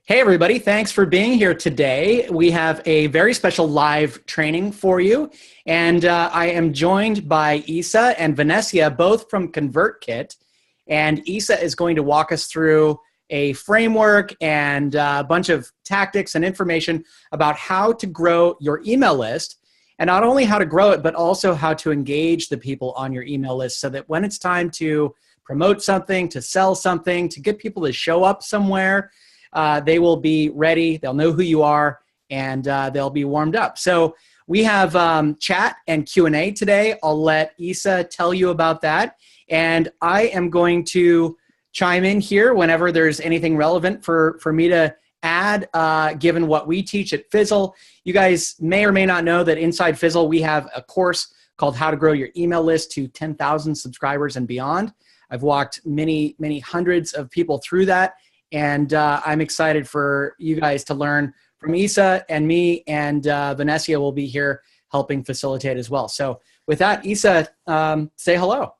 Hey, everybody. Thanks for being here today. We have a very special live training for you. And I am joined by Isa and Vanessa, both from ConvertKit. And Isa is going to walk us through a framework and a bunch of tactics and information about how to grow your email list. And not only how to grow it, but also how to engage the people on your email list so that when it's time to promote something, to sell something, to get people to show up somewhere, they will be ready, they'll know who you are, and they'll be warmed up. So we have chat and Q&A today. I'll let Isa tell you about that. And I am going to chime in here whenever there's anything relevant for me to add, given what we teach at Fizzle. You guys may or may not know that inside Fizzle, we have a course called How to Grow Your Email List to 10,000 Subscribers and Beyond. I've walked many, many hundreds of people through that. And I'm excited for you guys to learn from Isa and me, and Vanessa will be here helping facilitate as well. So with that, Isa, say hello.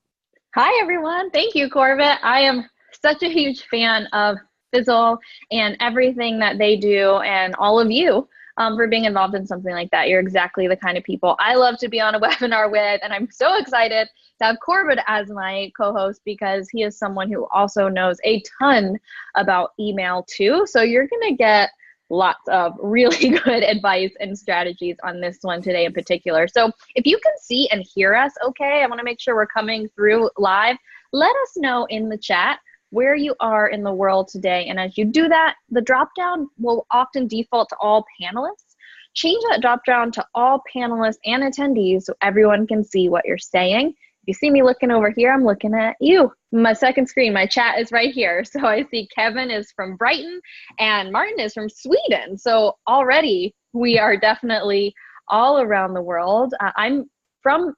Hi, everyone. Thank you, Corbett. I am such a huge fan of Fizzle and everything that they do, and all of you for being involved in something like that. You're exactly the kind of people I love to be on a webinar with, and I'm so excited to have Corbett as my co-host because he is someone who also knows a ton about email too. So you're going to get lots of really good advice and strategies on this one today in particular. So if you can see and hear us okay, I want to make sure we're coming through live. Let us know in the chat where you are in the world today. And as you do that, the drop-down will often default to all panelists. Change that drop-down to all panelists and attendees so everyone can see what you're saying. If you see me looking over here, I'm looking at you. My second screen, my chat is right here. So I see Kevin is from Brighton and Martin is from Sweden. So already we are definitely all around the world. I'm from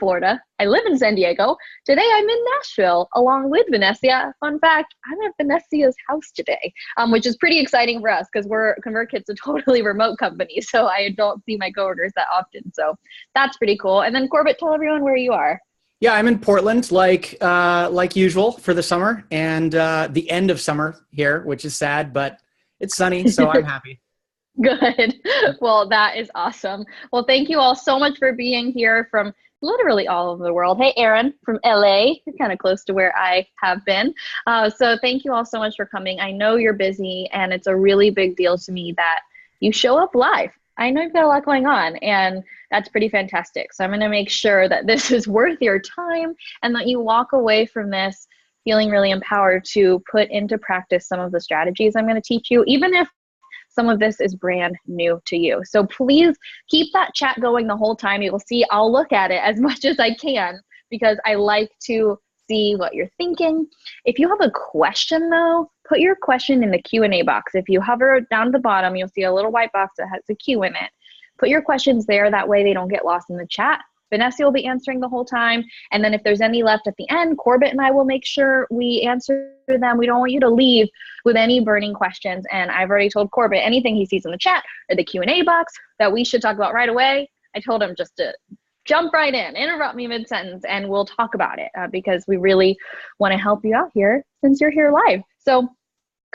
Florida. I live in San Diego. Today I'm in Nashville along with Vanessa. Fun fact, I'm at Vanessa's house today, which is pretty exciting for us because ConvertKit's a totally remote company. So I don't see my coworkers that often. So that's pretty cool. And then Corbett, tell everyone where you are. Yeah, I'm in Portland like usual for the summer and the end of summer here, which is sad, but it's sunny, so I'm happy. Good. Well, that is awesome. Well, thank you all so much for being here from literally all over the world. Hey, Aaron from LA. You're kind of close to where I have been. So thank you all so much for coming. I know you're busy, and it's a really big deal to me that you show up live. I know you've got a lot going on, and that's pretty fantastic. So I'm going to make sure that this is worth your time and that you walk away from this feeling really empowered to put into practice some of the strategies I'm going to teach you, even if some of this is brand new to you. So please keep that chat going the whole time. You'll see I'll look at it as much as I can because I like to see what you're thinking. If you have a question though, put your question in the Q&A box. If you hover down at the bottom, you'll see a little white box that has a Q in it. Put your questions there. That way they don't get lost in the chat. Vanessa will be answering the whole time. And then if there's any left at the end, Corbett and I will make sure we answer them. We don't want you to leave with any burning questions. And I've already told Corbett anything he sees in the chat or the Q&A box that we should talk about right away. I told him just to jump right in, interrupt me mid-sentence, and we'll talk about it because we really want to help you out here since you're here live. So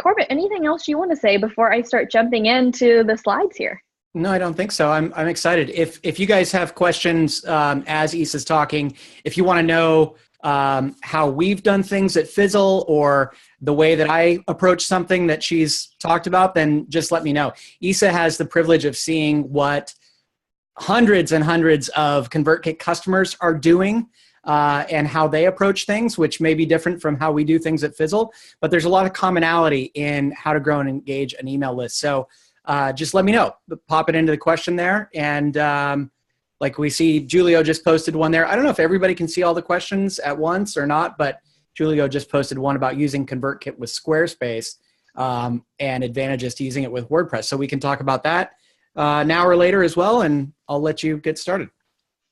Corbett, anything else you want to say before I start jumping into the slides here? No, I don't think so. I'm excited. If you guys have questions as Isa's talking, if you want to know how we've done things at Fizzle or the way that I approach something that she's talked about, then just let me know. Isa has the privilege of seeing what hundreds and hundreds of ConvertKit customers are doing and how they approach things, which may be different from how we do things at Fizzle. But there's a lot of commonality in how to grow and engage an email list. So just let me know. Pop it into the question there. And like we see, Julio just posted one there. I don't know if everybody can see all the questions at once or not, but Julio just posted one about using ConvertKit with Squarespace and advantages to using it with WordPress. So we can talk about that now or later as well, and I'll let you get started.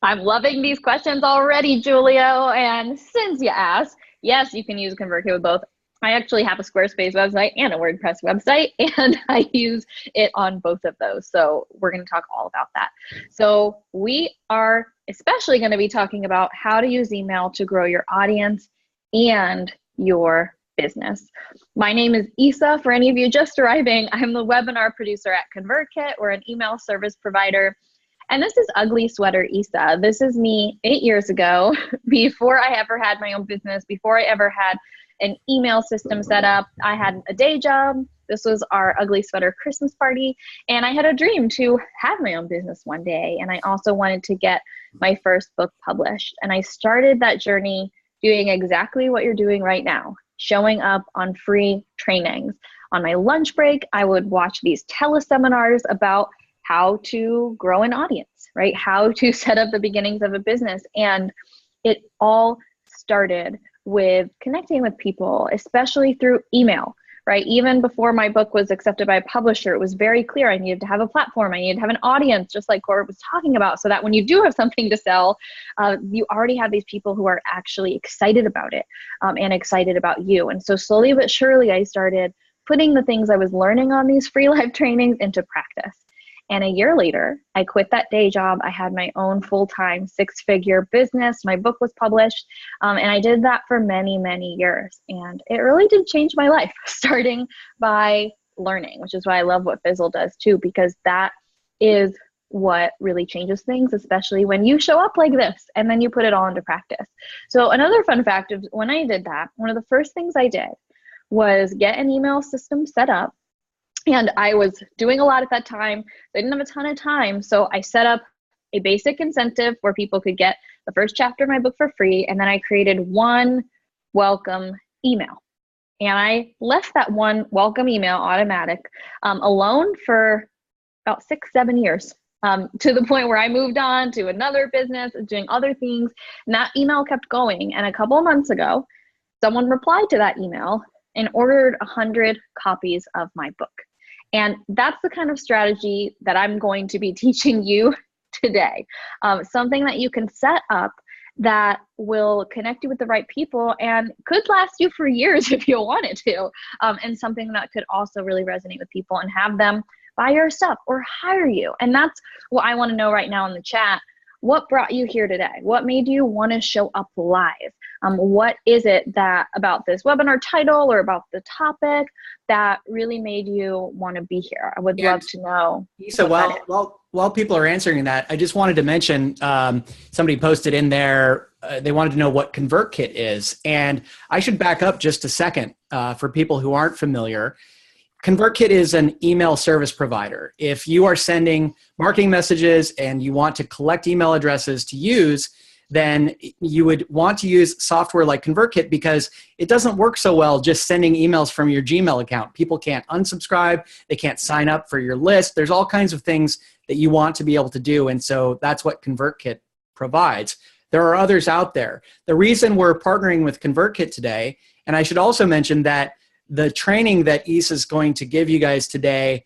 I'm loving these questions already, Julio. And since you asked, yes, you can use ConvertKit with both. I actually have a Squarespace website and a WordPress website, and I use it on both of those. So we're going to talk all about that. So we are especially going to be talking about how to use email to grow your audience and your business. My name is Isa. For any of you just arriving, I'm the webinar producer at ConvertKit. We're an email service provider. And this is Ugly Sweater Isa. This is me 8 years ago, before I ever had my own business, before I ever had an email system set up. I had a day job. This was our Ugly Sweater Christmas party. And I had a dream to have my own business one day. And I also wanted to get my first book published. And I started that journey doing exactly what you're doing right now, showing up on free trainings. On my lunch break, I would watch these teleseminars about how to grow an audience, right? How to set up the beginnings of a business. And it all started with connecting with people, especially through email, right? Even before my book was accepted by a publisher, it was very clear I needed to have a platform. I needed to have an audience, just like Cora was talking about, so that when you do have something to sell, you already have these people who are actually excited about it and excited about you. And so slowly but surely, I started putting the things I was learning on these free live trainings into practice. And a year later, I quit that day job. I had my own full-time 6-figure business. My book was published. And I did that for many, many years. And it really did change my life, starting by learning, which is why I love what Fizzle does too, because that is what really changes things, especially when you show up like this and then you put it all into practice. So another fun fact of when I did that, one of the first things I did was get an email system set up. And I was doing a lot at that time. I didn't have a ton of time. So I set up a basic incentive where people could get the first chapter of my book for free. And then I created one welcome email. And I left that one welcome email automatic alone for about 6-7 years, to the point where I moved on to another business, doing other things. And that email kept going. And a couple of months ago, someone replied to that email and ordered 100 copies of my book. And that's the kind of strategy that I'm going to be teaching you today. Something that you can set up that will connect you with the right people and could last you for years if you wanted to. And something that could also really resonate with people and have them buy your stuff or hire you. And that's what I want to know right now in the chat. What brought you here today? What made you want to show up live? What is it that about this webinar title or about the topic that really made you want to be here? I would love to know. So while people are answering that, I just wanted to mention, somebody posted in there, they wanted to know what ConvertKit is. And I should back up just a second for people who aren't familiar. ConvertKit is an email service provider. If you are sending marketing messages and you want to collect email addresses to use, then you would want to use software like ConvertKit because it doesn't work so well just sending emails from your Gmail account. People can't unsubscribe. They can't sign up for your list. There's all kinds of things that you want to be able to do, and so that's what ConvertKit provides. There are others out there. The reason we're partnering with ConvertKit today, and I should also mention that the training that Isa is going to give you guys today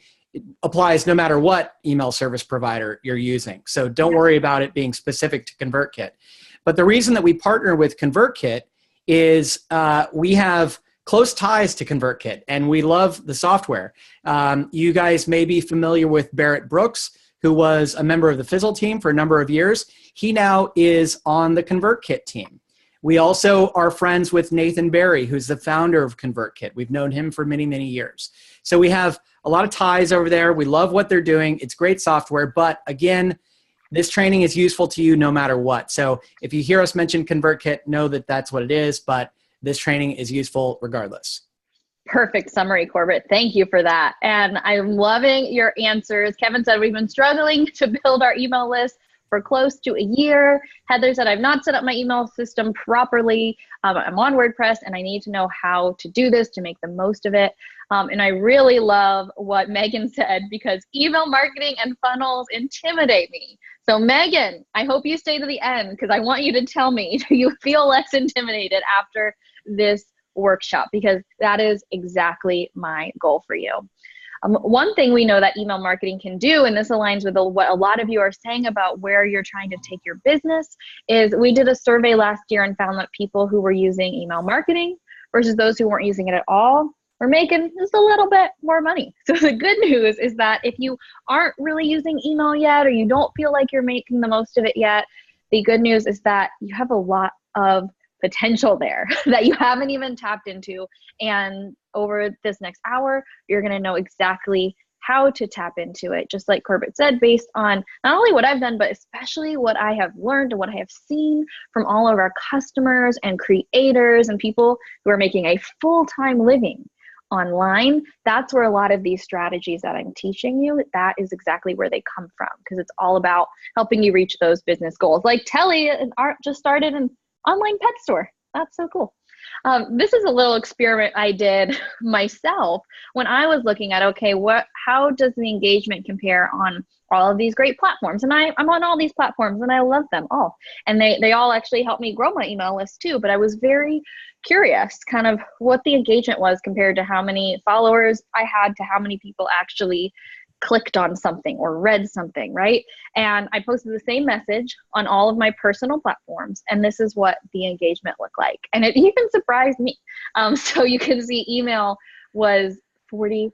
applies no matter what email service provider you're using. So don't worry about it being specific to ConvertKit. But the reason that we partner with ConvertKit is we have close ties to ConvertKit and we love the software. You guys may be familiar with Barrett Brooks, who was a member of the Fizzle team for a number of years. He now is on the ConvertKit team. We also are friends with Nathan Barry, who's the founder of ConvertKit. We've known him for many, many years. So we have a lot of ties over there. We love what they're doing. It's great software. But again, this training is useful to you no matter what. So if you hear us mention ConvertKit, know that that's what it is. But this training is useful regardless. Perfect summary, Corbett. Thank you for that. And I'm loving your answers. Kevin said we've been struggling to build our email list for close to a year. Heather said, I've not set up my email system properly. I'm on WordPress and I need to know how to do this to make the most of it. And I really love what Megan said, because email marketing and funnels intimidate me. So Megan, I hope you stay to the end because I want you to tell me, do you feel less intimidated after this workshop? Because that is exactly my goal for you. One thing we know that email marketing can do, and this aligns with what a lot of you are saying about where you're trying to take your business, is we did a survey last year and found that people who were using email marketing versus those who weren't using it at all were making just a little bit more money. So the good news is that if you aren't really using email yet, or you don't feel like you're making the most of it yet, the good news is that you have a lot of potential there that you haven't even tapped into. And over this next hour, you're going to know exactly how to tap into it, just like Corbett said, based on not only what I've done, but especially what I have learned and what I have seen from all of our customers and creators and people who are making a full-time living online. That's where a lot of these strategies that I'm teaching you, that is exactly where they come from, because it's all about helping you reach those business goals. Like Telly just started an online pet store. That's so cool. This is a little experiment I did myself when I was looking at, okay, how does the engagement compare on all of these great platforms? And I'm on all these platforms and I love them all. And they all actually helped me grow my email list too. But I was very curious kind of what the engagement was compared to how many followers I had to how many people actually clicked on something or read something, right? And I posted the same message on all of my personal platforms, and this is what the engagement looked like. And it even surprised me. So you can see email was 46%.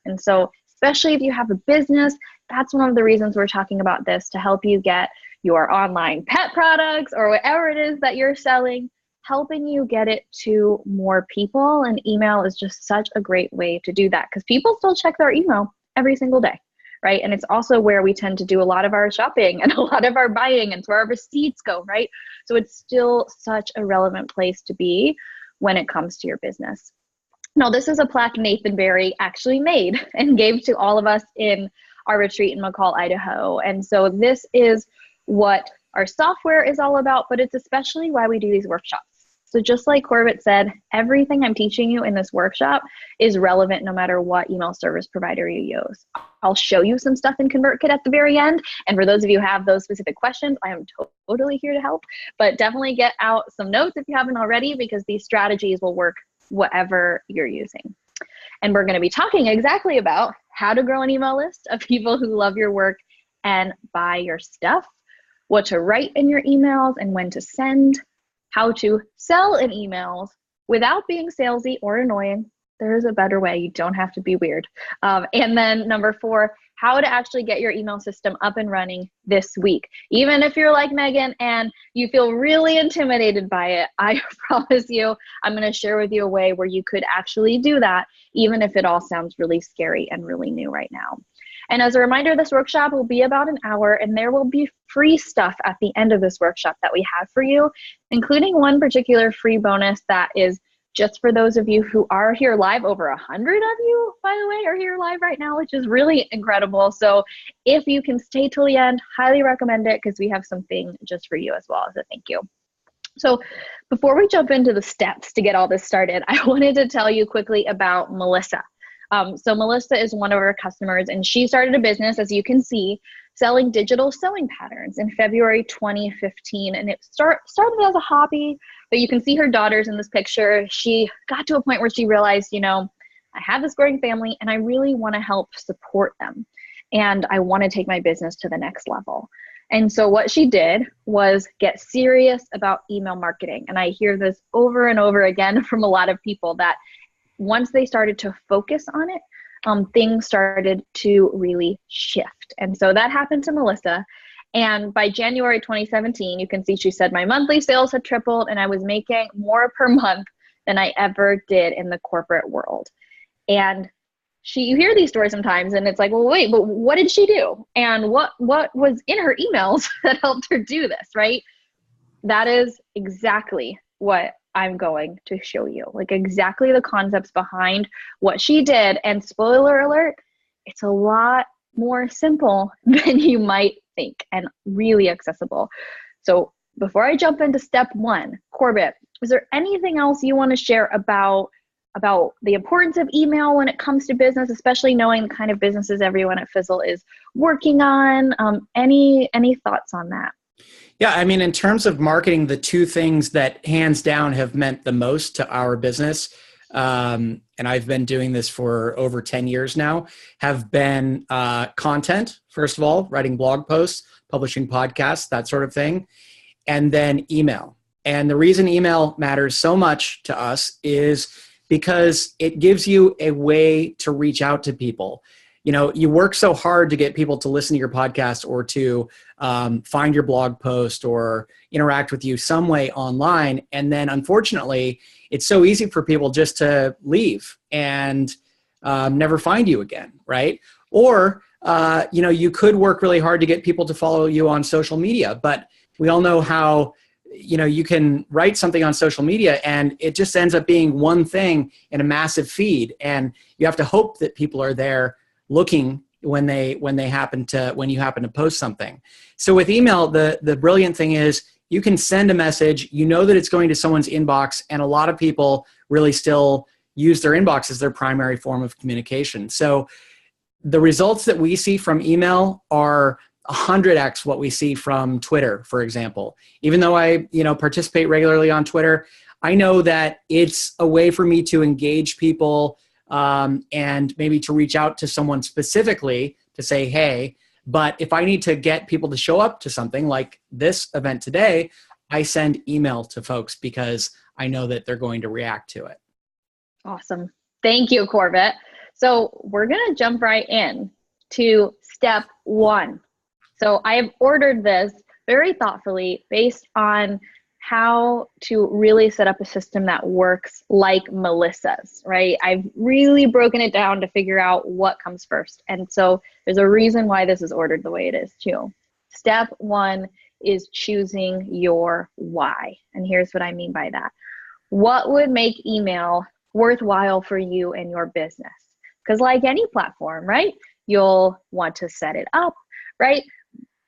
And so especially if you have a business, that's one of the reasons we're talking about this, to help you get your online pet products or whatever it is that you're selling, helping you get it to more people. And email is just such a great way to do that, because people still check their email every single day, right? And it's also where we tend to do a lot of our shopping and a lot of our buying, and where our receipts go, right? So it's still such a relevant place to be when it comes to your business. Now, this is a plaque Nathan Barry actually made and gave to all of us in our retreat in McCall, Idaho. And so this is what our software is all about, but it's especially why we do these workshops. So just like Corbett said, everything I'm teaching you in this workshop is relevant no matter what email service provider you use. I'll show you some stuff in ConvertKit at the very end. And for those of you who have those specific questions, I am totally here to help. But definitely get out some notes if you haven't already, because these strategies will work whatever you're using. And we're going to be talking exactly about how to grow an email list of people who love your work and buy your stuff, what to write in your emails and when to send, how to sell in emails without being salesy or annoying. There is a better way. You don't have to be weird. And then number 4, how to actually get your email system up and running this week. Even if you're like Megan and you feel really intimidated by it, I promise you, I'm going to share with you a way where you could actually do that, even if it all sounds really scary and really new right now. And as a reminder, this workshop will be about an hour, and there will be free stuff at the end of this workshop that we have for you, including one particular free bonus that is just for those of you who are here live. Over 100 of you, by the way, are here live right now, which is really incredible. So if you can stay till the end, highly recommend it, because we have something just for you as well as a thank you. So before we jump into the steps to get all this started, I wanted to tell you quickly about Melissa. So Melissa is one of our customers, and she started a business, as you can see, selling digital sewing patterns in February 2015. And it started as a hobby, but you can see her daughters in this picture. She got to a point where she realized, I have this growing family and I really want to help support them. And I want to take my business to the next level. And so what she did was get serious about email marketing. And I hear this over and over again from a lot of people, that once they started to focus on it, things started to really shift. And so that happened to Melissa. And by January 2017, you can see she said my monthly sales had tripled and I was making more per month than I ever did in the corporate world. And you hear these stories sometimes and it's like, well, wait, but what did she do? And what was in her emails that helped her do this, right? That is exactly what I'm going to show you, like exactly the concepts behind what she did. And spoiler alert, it's a lot more simple than you might think and really accessible. So before I jump into step 1, Corbett, is there anything else you want to share about the importance of email when it comes to business, especially knowing the kind of businesses everyone at Fizzle is working on? Any thoughts on that? Yeah, I mean, in terms of marketing, the 2 things that hands down have meant the most to our business, and I've been doing this for over 10 years now, have been content, first of all, writing blog posts, publishing podcasts, that sort of thing, and then email. And the reason email matters so much to us is because it gives you a way to reach out to people. you work so hard to get people to listen to your podcast or to find your blog post or interact with you some way online. And then unfortunately, it's so easy for people just to leave and never find you again, right? Or, you could work really hard to get people to follow you on social media, but we all know how, you can write something on social media and it just ends up being one thing in a massive feed. And you have to hope that people are there looking when you happen to post something. So with email, the brilliant thing is you can send a message, that it's going to someone's inbox, and a lot of people really still use their inbox as their primary form of communication. So the results that we see from email are 100x what we see from Twitter, for example. Even though I, participate regularly on Twitter, I know that it's a way for me to engage people and maybe to reach out to someone specifically to say, hey, but if I need to get people to show up to something like this event today, I send email to folks because I know that they're going to react to it. Awesome. Thank you, Corbett. So we're going to jump right in to step 1. So I have ordered this very thoughtfully based on how to really set up a system that works like Melissa's, right? I've really broken it down to figure out what comes first. And so there's a reason why this is ordered the way it is too. Step 1 is choosing your why. And here's what I mean by that. What would make email worthwhile for you and your business? Because like any platform, right? You'll want to set it up, right?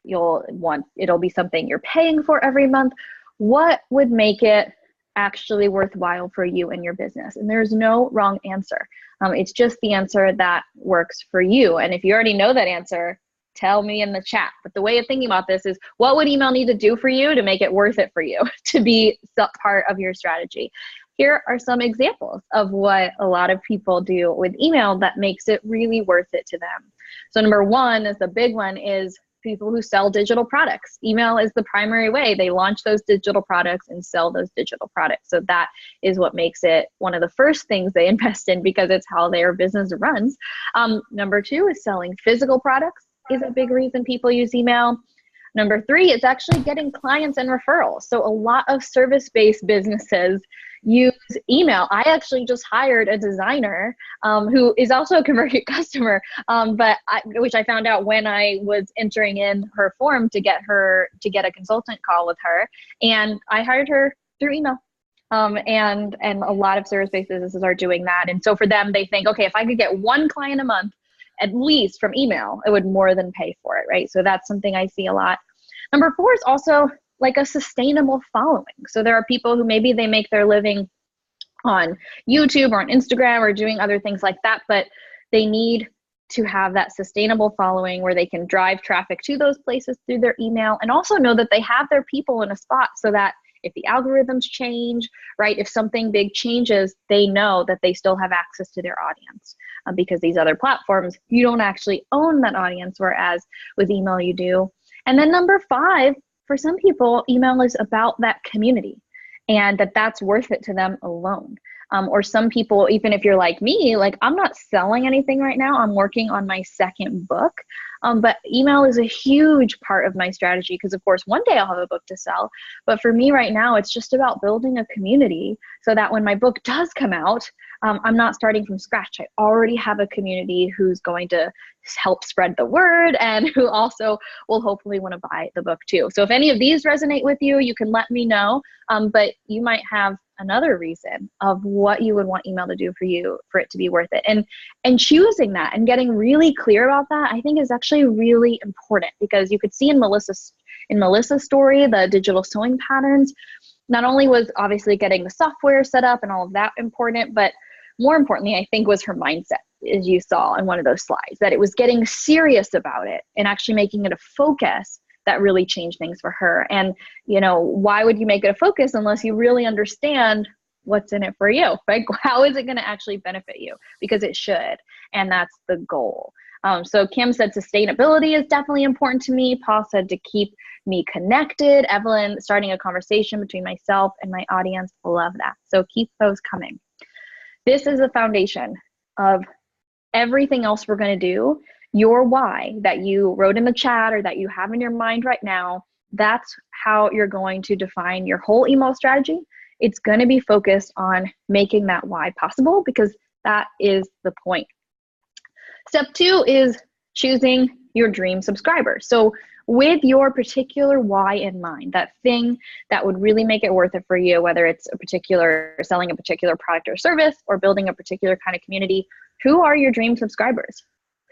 It'll be something you're paying for every month. What would make it actually worthwhile for you and your business? And there's no wrong answer. It's just the answer that works for you. And if you already know that answer, tell me in the chat. But the way of thinking about this is, what would email need to do for you to make it worth it for you to be part of your strategy? Here are some examples of what a lot of people do with email that makes it really worth it to them. So number 1 is the big one, is people who sell digital products. Email is the primary way they launch those digital products and sell those digital products. So that is what makes it one of the first things they invest in, because it's how their business runs. Number 2 is selling physical products is a big reason people use email. Number 3 is actually getting clients and referrals. So a lot of service-based businesses use email. I actually just hired a designer who is also a converted customer, which I found out when I was entering in her form to get a consultant call with her, and I hired her through email. And a lot of service-based businesses are doing that. And so for them, they think, okay, if I could get 1 client a month, at least from email, it would more than pay for it, right? So that's something I see a lot. Number 4 is also like a sustainable following. So there are people who maybe they make their living on YouTube or on Instagram or doing other things like that, but they need to have that sustainable following where they can drive traffic to those places through their email, and also know that they have their people in a spot so that if the algorithms change, right, if something big changes, they know that they still have access to their audience, because these other platforms, you don't actually own that audience, whereas with email you do. And then number 5, for some people, email is about that community, and that's worth it to them alone. Or some people, even if you're like me, like I'm not selling anything right now, I'm working on my 2nd book. But email is a huge part of my strategy because, of course, one day I'll have a book to sell. But for me right now, it's just about building a community so that when my book does come out, I'm not starting from scratch. I already have a community who's going to help spread the word and who also will hopefully want to buy the book too. So if any of these resonate with you, you can let me know. But you might have another reason of what you would want email to do for you for it to be worth it. And choosing that and getting really clear about that, I think is actually really important, because you could see in Melissa's story, the digital sewing patterns, not only was obviously getting the software set up and all of that important, but more importantly, I think, was her mindset, as you saw in one of those slides, that it was getting serious about it and actually making it a focus that really changed things for her. And, why would you make it a focus unless you really understand what's in it for you, right? How is it going to actually benefit you? Because it should. And that's the goal. So Kim said sustainability is definitely important to me. Paul said to keep me connected. Evelyn, starting a conversation between myself and my audience. Love that. So keep those coming. This is the foundation of everything else we're going to do, your why that you wrote in the chat or that you have in your mind right now, that's how you're going to define your whole email strategy. It's going to be focused on making that why possible, because that is the point. Step 2 is choosing your dream subscriber. So with your particular why in mind, that thing that would really make it worth it for you, whether it's selling a particular product or service or building a particular kind of community, who are your dream subscribers?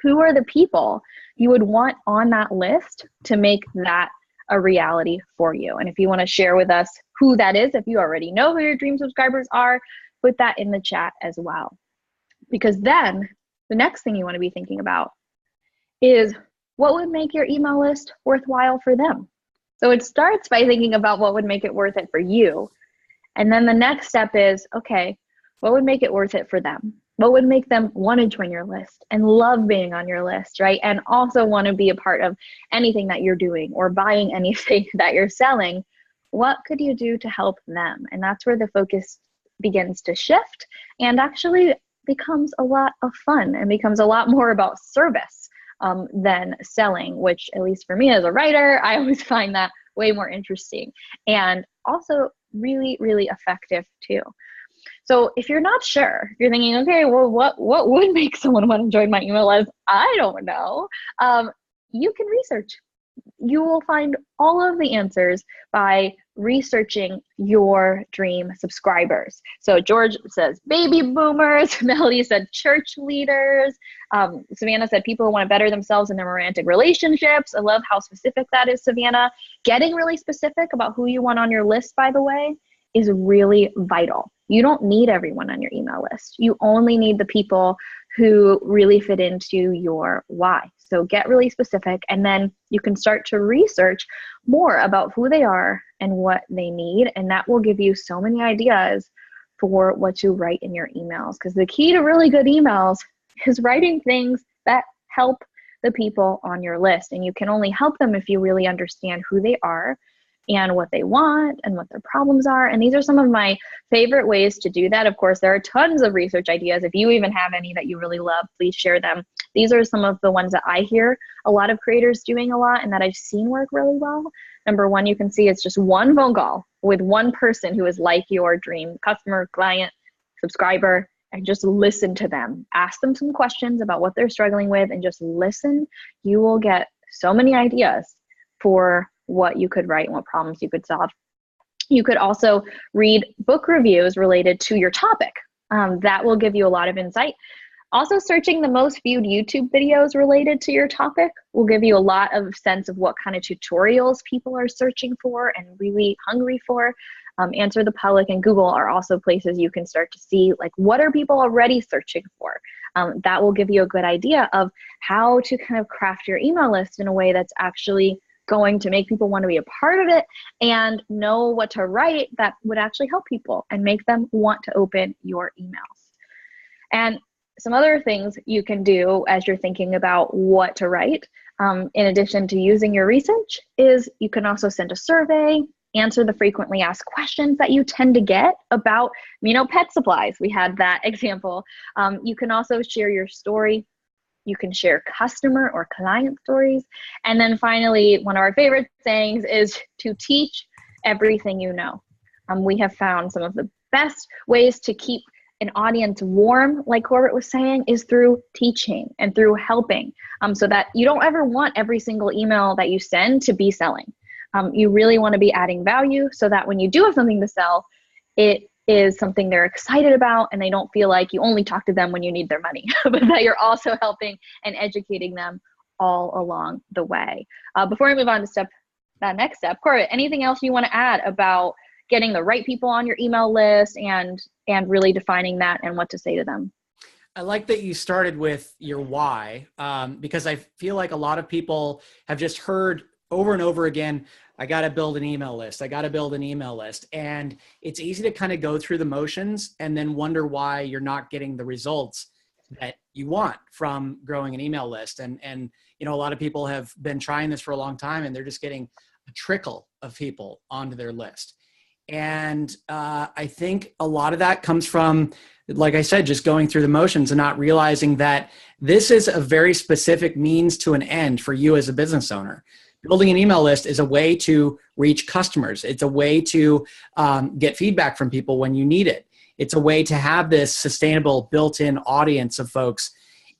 Who are the people you would want on that list to make that a reality for you? And if you want to share with us who that is, if you already know who your dream subscribers are, put that in the chat as well. Because then the next thing you want to be thinking about is what would make your email list worthwhile for them. So it starts by thinking about what would make it worth it for you. And then the next step is, okay, what would make it worth it for them? What would make them want to join your list and love being on your list, right? And also want to be a part of anything that you're doing or buying anything that you're selling. What could you do to help them? And that's where the focus begins to shift and actually becomes a lot of fun and becomes a lot more about service than selling, which at least for me as a writer, I always find that way more interesting and also really, really effective too. So if you're not sure, you're thinking, okay, well, what would make someone want to join my email list? I don't know. You can research. You will find all of the answers by researching your dream subscribers. So George says baby boomers. Melody said church leaders. Savannah said people who want to better themselves in their romantic relationships. I love how specific that is, Savannah. Getting really specific about who you want on your list, by the way, is really vital. You don't need everyone on your email list. You only need the people who really fit into your why. So get really specific, and then you can start to research more about who they are and what they need. And that will give you so many ideas for what to write in your emails. Because the key to really good emails is writing things that help the people on your list. And you can only help them if you really understand who they are and what they want and what their problems are. And these are some of my favorite ways to do that. Of course, there are tons of research ideas. If you even have any that you really love, please share them. These are some of the ones that I hear a lot of creators doing a lot and that I've seen work really well. Number one, you can see it's just one phone call with one person who is like your dream customer, client, subscriber, and just listen to them. Ask them some questions about what they're struggling with and just listen. You will get so many ideas for what you could write and what problems you could solve. You could also read book reviews related to your topic. That will give you a lot of insight. Also, searching the most viewed YouTube videos related to your topic will give you a lot of sense of what kind of tutorials people are searching for and really hungry for. Answer the Public and Google are also places you can start to see, like, what are people already searching for? That will give you a good idea of how to kind of craft your email list in a way that's actually going to make people want to be a part of it and know what to write that would actually help people and make them want to open your emails. And some other things you can do as you're thinking about what to write, in addition to using your research, is you can also send a survey, answer the frequently asked questions that you tend to get about, pet supplies. We had that example. You can also share your story. You can share customer or client stories. And then finally, one of our favorite sayings is to teach everything you know. We have found some of the best ways to keep an audience warm, like Corbett was saying, is through teaching and through helping, so that you don't ever want every single email that you send to be selling. You really want to be adding value so that when you do have something to sell, it is something they're excited about and they don't feel like you only talk to them when you need their money, but that you're also helping and educating them all along the way. Before we move on to that next step, Corbett, anything else you want to add about getting the right people on your email list and really defining that and what to say to them? I like that you started with your why, because I feel like a lot of people have just heard over and over again, I got to build an email list. I got to build an email list. And it's easy to kind of go through the motions and then wonder why you're not getting the results that you want from growing an email list. And a lot of people have been trying this for a long time and they're just getting a trickle of people onto their list. And I think a lot of that comes from, like I said, just going through the motions and not realizing that this is a very specific means to an end for you as a business owner. Building an email list is a way to reach customers. It's a way to get feedback from people when you need it. It's a way to have this sustainable built-in audience of folks.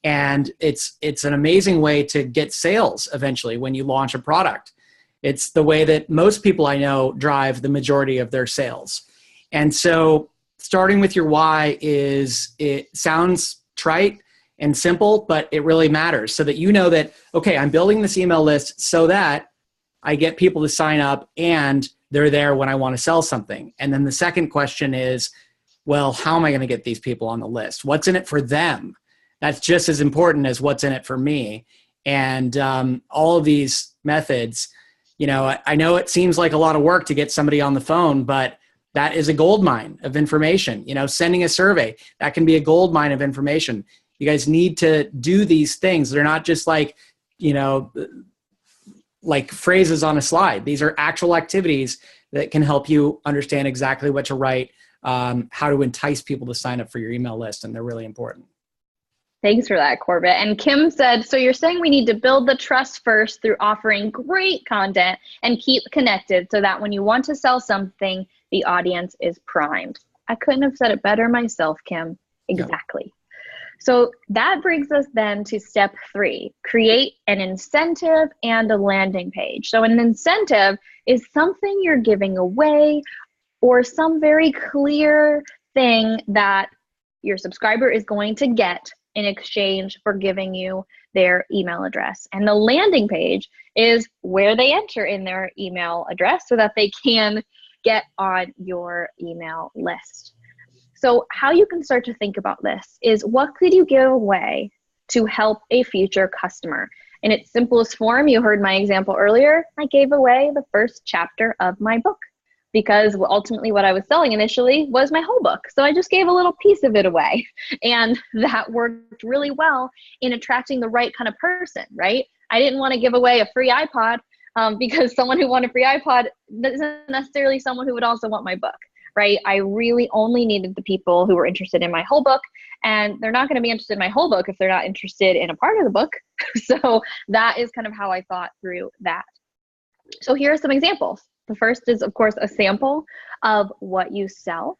And it's an amazing way to get sales eventually when you launch a product. It's the way that most people I know drive the majority of their sales. And so starting with your why it sounds trite and simple, but it really matters, so that you know that, okay, I'm building this email list so that I get people to sign up and they're there when I want to sell something. And then the second question is, well, how am I going to get these people on the list? What's in it for them? That's just as important as what's in it for me. And all of these methods, I know it seems like a lot of work to get somebody on the phone, but that is a gold mine of information. Sending a survey, that can be a gold mine of information. You guys need to do these things. They're not just like phrases on a slide. These are actual activities that can help you understand exactly what to write, how to entice people to sign up for your email list, and they're really important. Thanks for that, Corbett. And Kim said, so you're saying we need to build the trust first through offering great content and keep connected so that when you want to sell something, the audience is primed. I couldn't have said it better myself, Kim. Exactly. Yeah. So that brings us then to step 3, create an incentive and a landing page. So an incentive is something you're giving away or some very clear thing that your subscriber is going to get in exchange for giving you their email address. And the landing page is where they enter in their email address so that they can get on your email list. So how you can start to think about this is, what could you give away to help a future customer? In its simplest form, you heard my example earlier, I gave away the first chapter of my book, because ultimately what I was selling initially was my whole book. So I just gave a little piece of it away. And that worked really well in attracting the right kind of person, right? I didn't want to give away a free iPod because someone who wanted a free iPod isn't necessarily someone who would also want my book, right? I really only needed the people who were interested in my whole book, and they're not going to be interested in my whole book if they're not interested in a part of the book. So that is kind of how I thought through that. So here are some examples. The first is, of course, a sample of what you sell.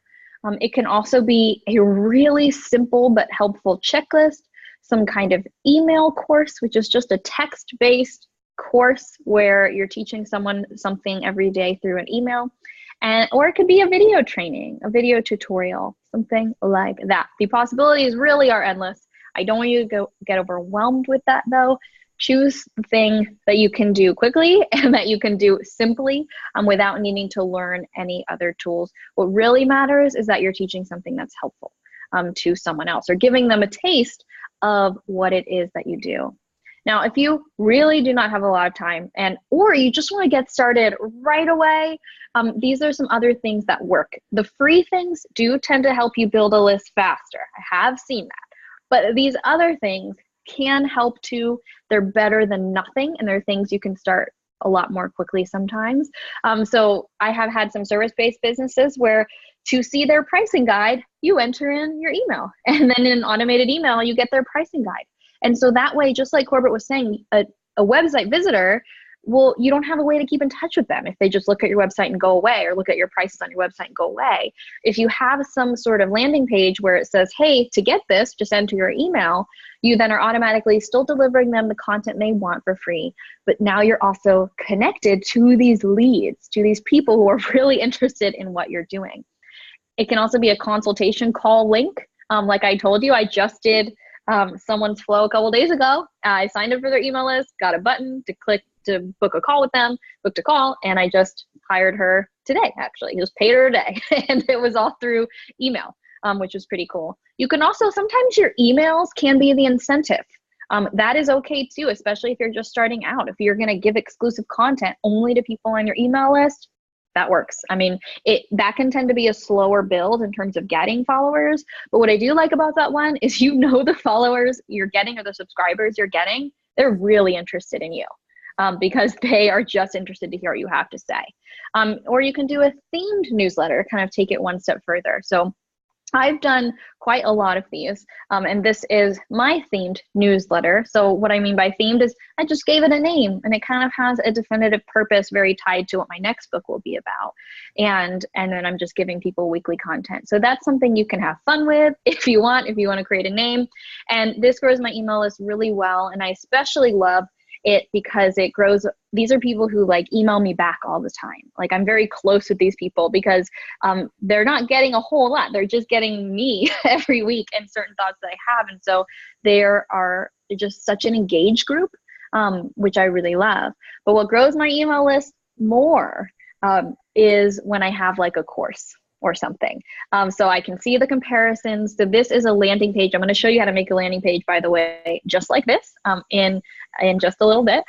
It can also be a really simple but helpful checklist, some kind of email course, which is just a text-based course where you're teaching someone something every day through an email. Or it could be a video training, a video tutorial, something like that. The possibilities really are endless. I don't want you to get overwhelmed with that, though. Choose the thing that you can do quickly and that you can do simply without needing to learn any other tools. What really matters is that you're teaching something that's helpful to someone else, or giving them a taste of what it is that you do. Now, if you really do not have a lot of time or you just want to get started right away, these are some other things that work. The free things do tend to help you build a list faster. I have seen that. But these other things can help too. They're better than nothing, and they're things you can start a lot more quickly sometimes. So I have had some service-based businesses where to see their pricing guide, you enter in your email, and then in an automated email, you get their pricing guide. And so that way, just like Corbett was saying, a website visitor, well, you don't have a way to keep in touch with them if they just look at your website and go away, or look at your prices on your website and go away. If you have some sort of landing page where it says, hey, to get this, just enter your email, you then are automatically still delivering them the content they want for free. But now you're also connected to these leads, to these people who are really interested in what you're doing. It can also be a consultation call link. Like I told you, I just did someone's flow a couple days ago. I signed up for their email list, got a button to click to book a call with them, booked a call, and I just hired her today, actually. Just paid her today. And it was all through email, which was pretty cool. You can also, sometimes your emails can be the incentive. That is okay too, especially if you're just starting out. If you're going to give exclusive content only to people on your email list, that works. I mean, that can tend to be a slower build in terms of getting followers. But what I do like about that one is, the followers you're getting or the subscribers you're getting, they're really interested in you. because they are just interested to hear what you have to say. Or you can do a themed newsletter, kind of take it one step further. So I've done quite a lot of these, and this is my themed newsletter. So what I mean by themed is I just gave it a name, and it kind of has a definitive purpose very tied to what my next book will be about. And then I'm just giving people weekly content. So that's something you can have fun with if you want to create a name. And this grows my email list really well. And I especially love it because it grows. These are people who like email me back all the time. Like I'm very close with these people because they're not getting a whole lot. They're just getting me every week and certain thoughts that I have. And so there are just such an engaged group, which I really love. But what grows my email list more is when I have like a course or something. So I can see the comparisons. So this is a landing page. I'm going to show you how to make a landing page, by the way, just like this in just a little bit.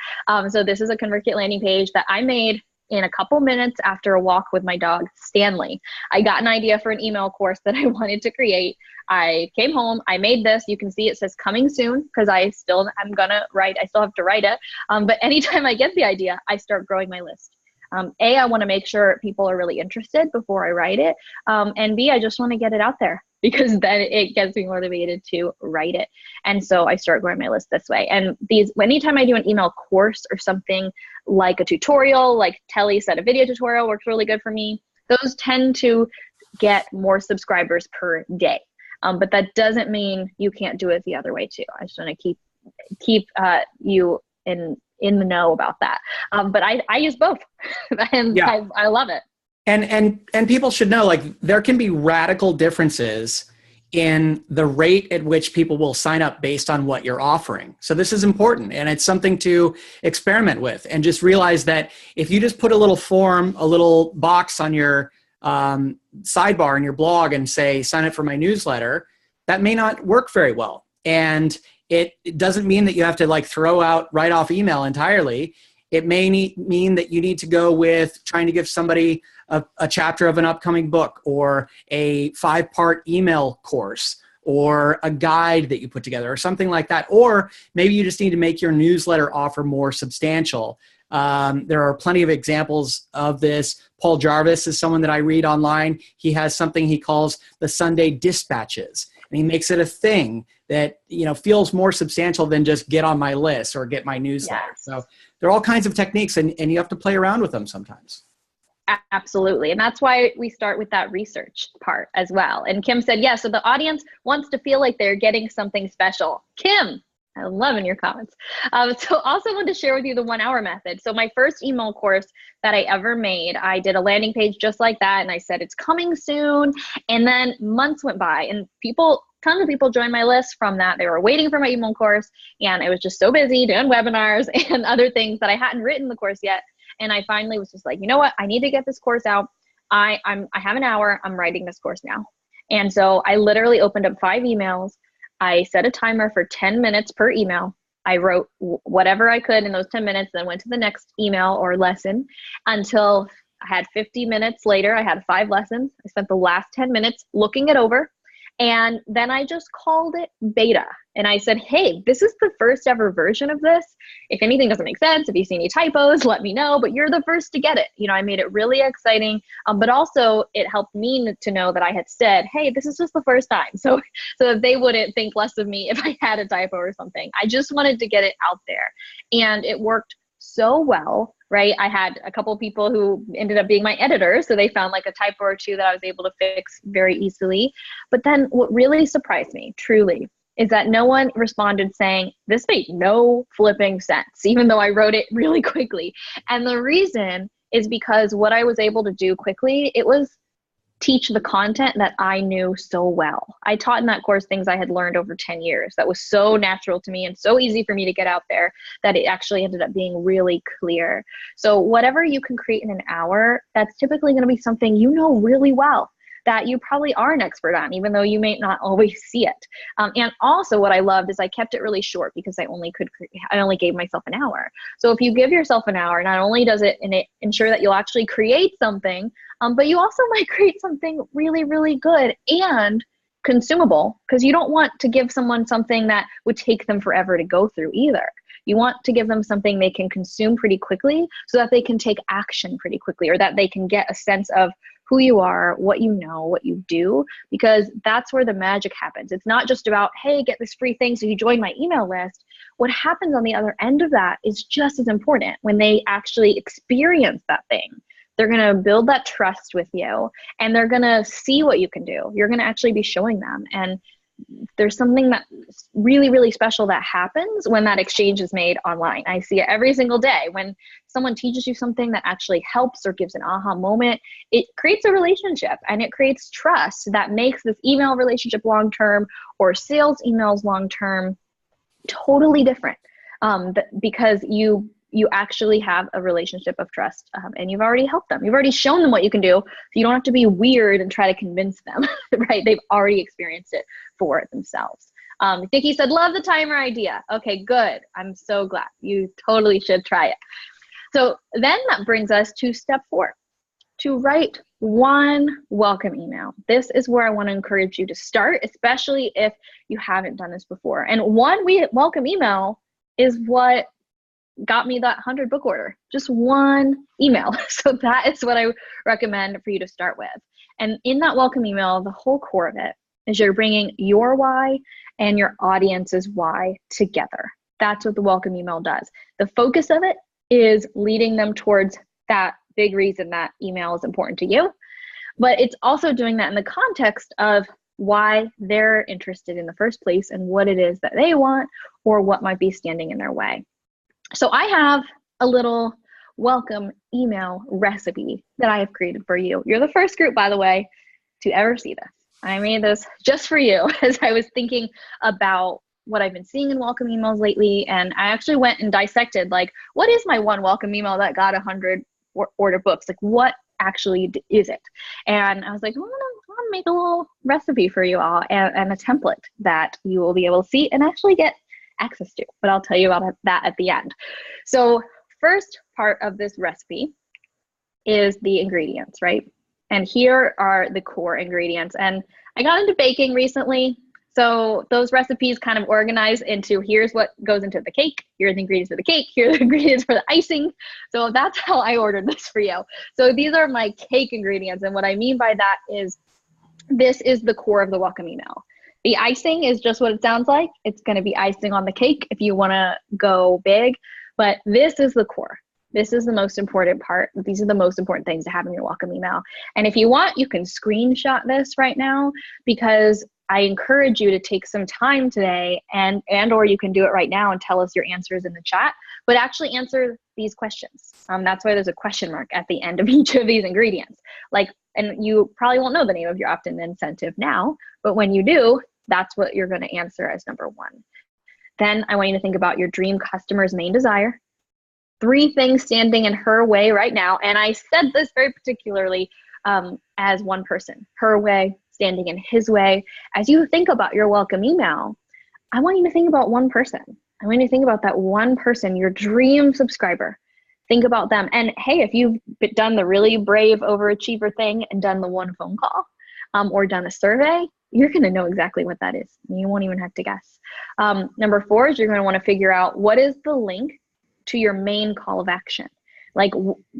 So this is a ConvertKit landing page that I made in a couple minutes after a walk with my dog, Stanley. I got an idea for an email course that I wanted to create. I came home, I made this. You can see it says coming soon because I still have to write it. But anytime I get the idea, I start growing my list. I want to make sure people are really interested before I write it. And B, I just want to get it out there because then it gets me motivated to write it. And so I start growing my list this way. And anytime I do an email course or something like a tutorial, like Telly said, a video tutorial works really good for me. Those tend to get more subscribers per day. But that doesn't mean you can't do it the other way too. I just want to keep you in the know about that. But I use both and yeah. I love it. And people should know, like, there can be radical differences in the rate at which people will sign up based on what you're offering. So this is important, and it's something to experiment with, and just realize that if you just put a little form, a little box on your sidebar in your blog and say, sign up for my newsletter, that may not work very well. And it doesn't mean that you have to like throw out write off email entirely. It may mean that you need to go with trying to give somebody a chapter of an upcoming book or a 5-part email course or a guide that you put together or something like that. Or maybe you just need to make your newsletter offer more substantial. There are plenty of examples of this. Paul Jarvis is someone that I read online. He has something he calls the Sunday dispatches. And he makes it a thing that, feels more substantial than just get on my list or get my newsletter. Yes. So there are all kinds of techniques, and you have to play around with them sometimes. Absolutely. And that's why we start with that research part as well. And Kim said, so the audience wants to feel like they're getting something special. Kim, I'm loving your comments. So also want to share with you the 1 hour method. So my first email course that I ever made, I did a landing page just like that. And I said, it's coming soon. And then months went by and tons of people joined my list from that. They were waiting for my email course. And I was just so busy doing webinars and other things that I hadn't written the course yet. And I finally was just like, you know what? I need to get this course out. I have an hour. I'm writing this course now. And so I literally opened up 5 emails. I set a timer for 10 minutes per email. I wrote whatever I could in those 10 minutes, then went to the next email or lesson until I had 50 minutes later. I had 5 lessons. I spent the last 10 minutes looking it over. And then I just called it beta. And I said, hey, this is the first ever version of this. If anything doesn't make sense, if you see any typos, let me know, but you're the first to get it. I made it really exciting, but also it helped me to know that I had said, hey, this is just the first time. So that they wouldn't think less of me if I had a typo or something. I just wanted to get it out there. And it worked so well, right? I had a couple of people who ended up being my editors, so they found like a typo or two that I was able to fix very easily. But then what really surprised me, truly, is that no one responded saying, this made no flipping sense, even though I wrote it really quickly. And the reason is because what I was able to do quickly, it was teach the content that I knew so well. I taught in that course things I had learned over 10 years that was so natural to me and so easy for me to get out there that it actually ended up being really clear. So whatever you can create in an hour, that's typically going to be something you know really well, that you probably are an expert on, even though you may not always see it. And also what I loved is I kept it really short because I only gave myself an hour. So if you give yourself an hour, not only does it ensure that you'll actually create something, but you also might create something really, really good and consumable, because you don't want to give someone something that would take them forever to go through either. You want to give them something they can consume pretty quickly so that they can take action pretty quickly, or that they can get a sense of who you are, what you know, what you do, because that's where the magic happens. It's not just about, hey, get this free thing so you join my email list. What happens on the other end of that is just as important when they actually experience that thing. They're going to build that trust with you, and they're going to see what you can do. You're going to actually be showing them. And there's something that's really, really special that happens when that exchange is made online. I see it every single day. When someone teaches you something that actually helps or gives an aha moment, it creates a relationship, and it creates trust that makes this email relationship long-term, or sales emails long-term, totally different, because you actually have a relationship of trust, and you've already helped them. You've already shown them what you can do. So you don't have to be weird and try to convince them, right? They've already experienced it for themselves. Nikki said, love the timer idea. Okay, good. I'm so glad. You totally should try it. So then that brings us to step 4, to write one welcome email. This is where I want to encourage you to start, especially if you haven't done this before. And one welcome email is what got me that 100 book order, just one email. So that is what I recommend for you to start with. And in that welcome email, the whole core of it is you're bringing your why and your audience's why together. That's what the welcome email does. The focus of it is leading them towards that big reason that email is important to you. But it's also doing that in the context of why they're interested in the first place and what it is that they want, or what might be standing in their way. So I have a little welcome email recipe that I have created for you. You're the first group, by the way, to ever see this. I made this just for you as I was thinking about what I've been seeing in welcome emails lately. And I actually went and dissected, like, what is my one welcome email that got 100 order books? Like, what actually is it? And I was like, I want to make a little recipe for you all, and a template that you will be able to see and actually get access to, but I'll tell you about that at the end. So first part of this recipe is the ingredients, right? And here are the core ingredients. And I got into baking recently, so those recipes kind of organize into, here's what goes into the cake, here are the ingredients for the cake, here are the ingredients for the icing. So that's how I ordered this for you. So these are my cake ingredients, and what I mean by that is this is the core of the welcome email. The icing is just what it sounds like. It's going to be icing on the cake if you want to go big, but this is the core. This is the most important part. These are the most important things to have in your welcome email. And if you want, you can screenshot this right now, because I encourage you to take some time today, and or you can do it right now and tell us your answers in the chat, but actually answer these questions. That's why there's a question mark at the end of each of these ingredients. And you probably won't know the name of your opt-in incentive now, but when you do, that's what you're going to answer as number 1. Then I want you to think about your dream customer's main desire. 3 things standing in her way right now. And I said this very particularly as one person, her way, standing in his way. As you think about your welcome email, I want you to think about one person. I want you to think about that one person, your dream subscriber. Think about them. And hey, if you've done the really brave overachiever thing and done the one phone call or done a survey, you're going to know exactly what that is. You won't even have to guess. Number 4 is you're going to want to figure out what is the link to your main call of action. Like,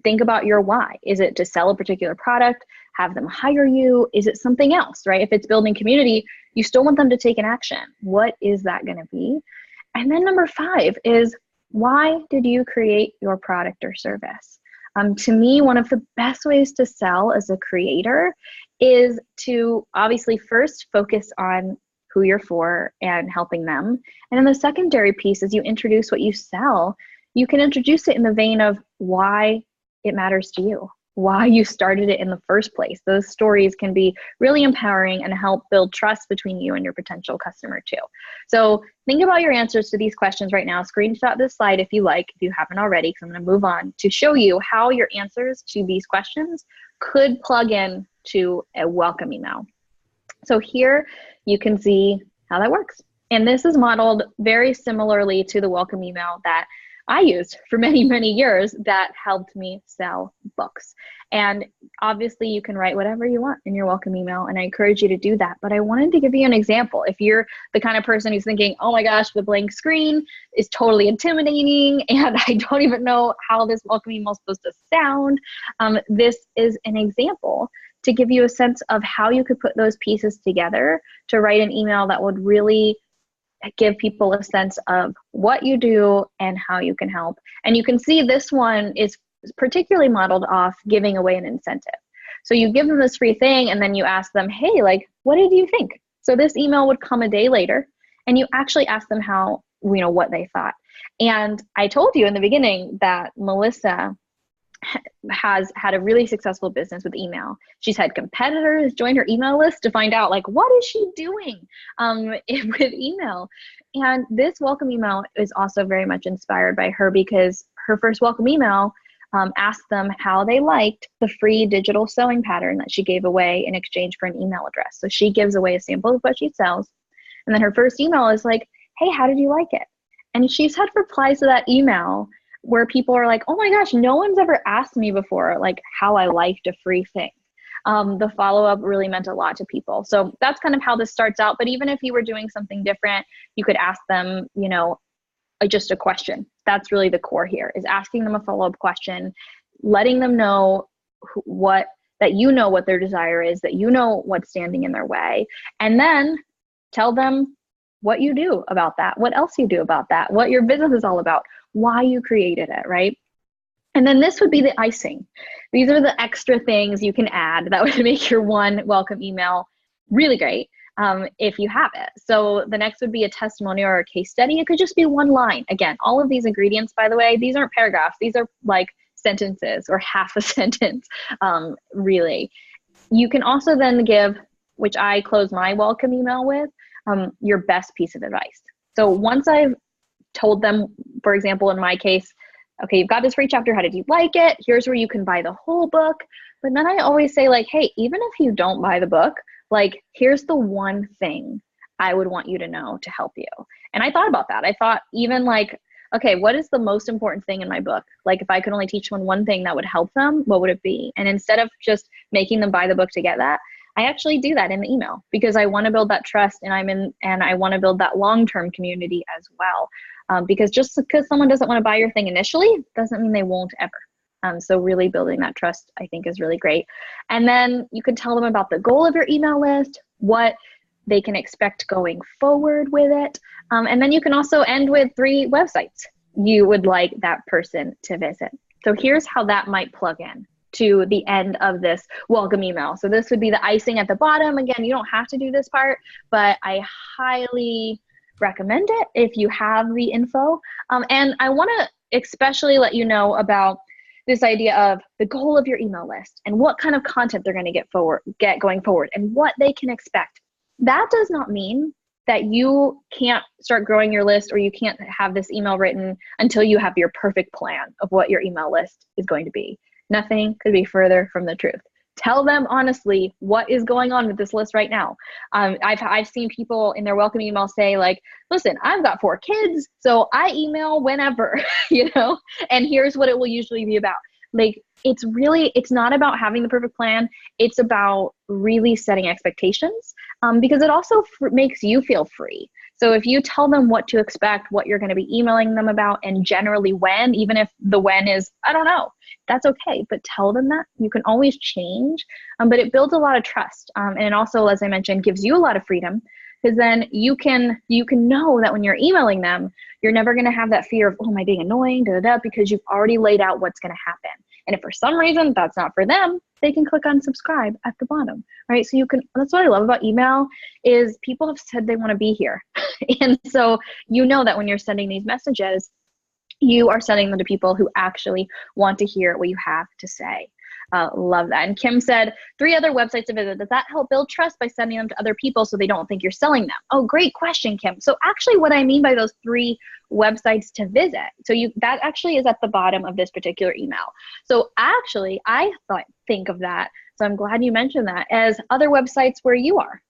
think about your why. Is it to sell a particular product, have them hire you? Is it something else, right? If it's building community, you still want them to take an action. What is that going to be? And then number 5 is, why did you create your product or service? To me, one of the best ways to sell as a creator is to obviously first focus on who you're for and helping them. And then the secondary piece is you introduce what you sell. You can introduce it in the vein of why it matters to you, why you started it in the first place. Those stories can be really empowering and help build trust between you and your potential customer too. So think about your answers to these questions right now. Screenshot this slide if you like, if you haven't already, because I'm going to move on to show you how your answers to these questions could plug in to a welcome email. So here you can see how that works. And this is modeled very similarly to the welcome email that I used for many, many years that helped me sell books. And obviously you can write whatever you want in your welcome email, and I encourage you to do that. But I wanted to give you an example. If you're the kind of person who's thinking, oh my gosh, the blank screen is totally intimidating and I don't even know how this welcome email is supposed to sound, this is an example to give you a sense of how you could put those pieces together to write an email that would really give people a sense of what you do and how you can help. And you can see this one is particularly modeled off giving away an incentive. So you give them this free thing and then you ask them, hey, like, what did you think? So this email would come a day later and you actually ask them how, what they thought. And I told you in the beginning that Melissa has had a really successful business with email. She's had competitors join her email list to find out, like, what is she doing with email? And this welcome email is also very much inspired by her, because her first welcome email asked them how they liked the free digital sewing pattern that she gave away in exchange for an email address. So she gives away a sample of what she sells. And then her first email is like, hey, how did you like it? And she's had replies to that email where people are like, oh my gosh, no one's ever asked me before, like, how I liked a free thing. The follow-up really meant a lot to people. So that's kind of how this starts out. But even if you were doing something different, you could ask them, just a question. That's really the core here, is asking them a follow-up question, letting them know what their desire is, that what's standing in their way, and then tell them what you do about that, what else you do about that, what your business is all about, why you created it, right? And then this would be the icing. These are the extra things you can add that would make your one welcome email really great if you have it. So the next would be a testimonial or a case study. It could just be one line. Again, all of these ingredients, by the way, these aren't paragraphs. These are like sentences or half a sentence, really. You can also then give, which I close my welcome email with, your best piece of advice. So once I've told them, for example, in my case, okay, you've got this free chapter, how did you like it? Here's where you can buy the whole book. But then I always say, like, hey, even if you don't buy the book, like, here's the one thing I would want you to know to help you. And I thought about that. I thought even like, okay, what is the most important thing in my book? Like, if I could only teach someone one thing that would help them, what would it be? And instead of just making them buy the book to get that, I actually do that in the email, because I want to build that trust, and I want to build that long-term community as well. Because just because someone doesn't want to buy your thing initially doesn't mean they won't ever. So really building that trust, I think, is really great. And then you can tell them about the goal of your email list, what they can expect going forward with it. And then you can also end with 3 websites you would like that person to visit. So here's how that might plug in to the end of this welcome email. So this would be the icing at the bottom. Again, you don't have to do this part, but I highly recommend it if you have the info. And I want to especially let you know about this idea of the goal of your email list and what kind of content they're going to get going forward and what they can expect. That does not mean that you can't start growing your list, or you can't have this email written until you have your perfect plan of what your email list is going to be. Nothing could be further from the truth. Tell them honestly what is going on with this list right now. I've seen people in their welcome email say, like, listen, I've got 4 kids, so I email whenever, and here's what it will usually be about. Like, it's not about having the perfect plan. It's about really setting expectations, because it also makes you feel free. So if you tell them what to expect, what you're going to be emailing them about, and generally when, even if the when is, I don't know, that's okay. But tell them that. You can always change, but it builds a lot of trust. And it also, as I mentioned, gives you a lot of freedom, because then you can know that when you're emailing them, you're never going to have that fear of, oh, am I being annoying, because you've already laid out what's going to happen. And if for some reason that's not for them, they can click on subscribe at the bottom, right? So that's what I love about email, is people have said they want to be here. And so that when you're sending these messages, you are sending them to people who actually want to hear what you have to say. Love that. And Kim said, 3 other websites to visit. Does that help build trust by sending them to other people so they don't think you're selling them? Oh, great question, Kim. So actually what I mean by those 3 websites to visit, that actually is at the bottom of this particular email. So actually I think of that, so I'm glad you mentioned that, as other websites where you are.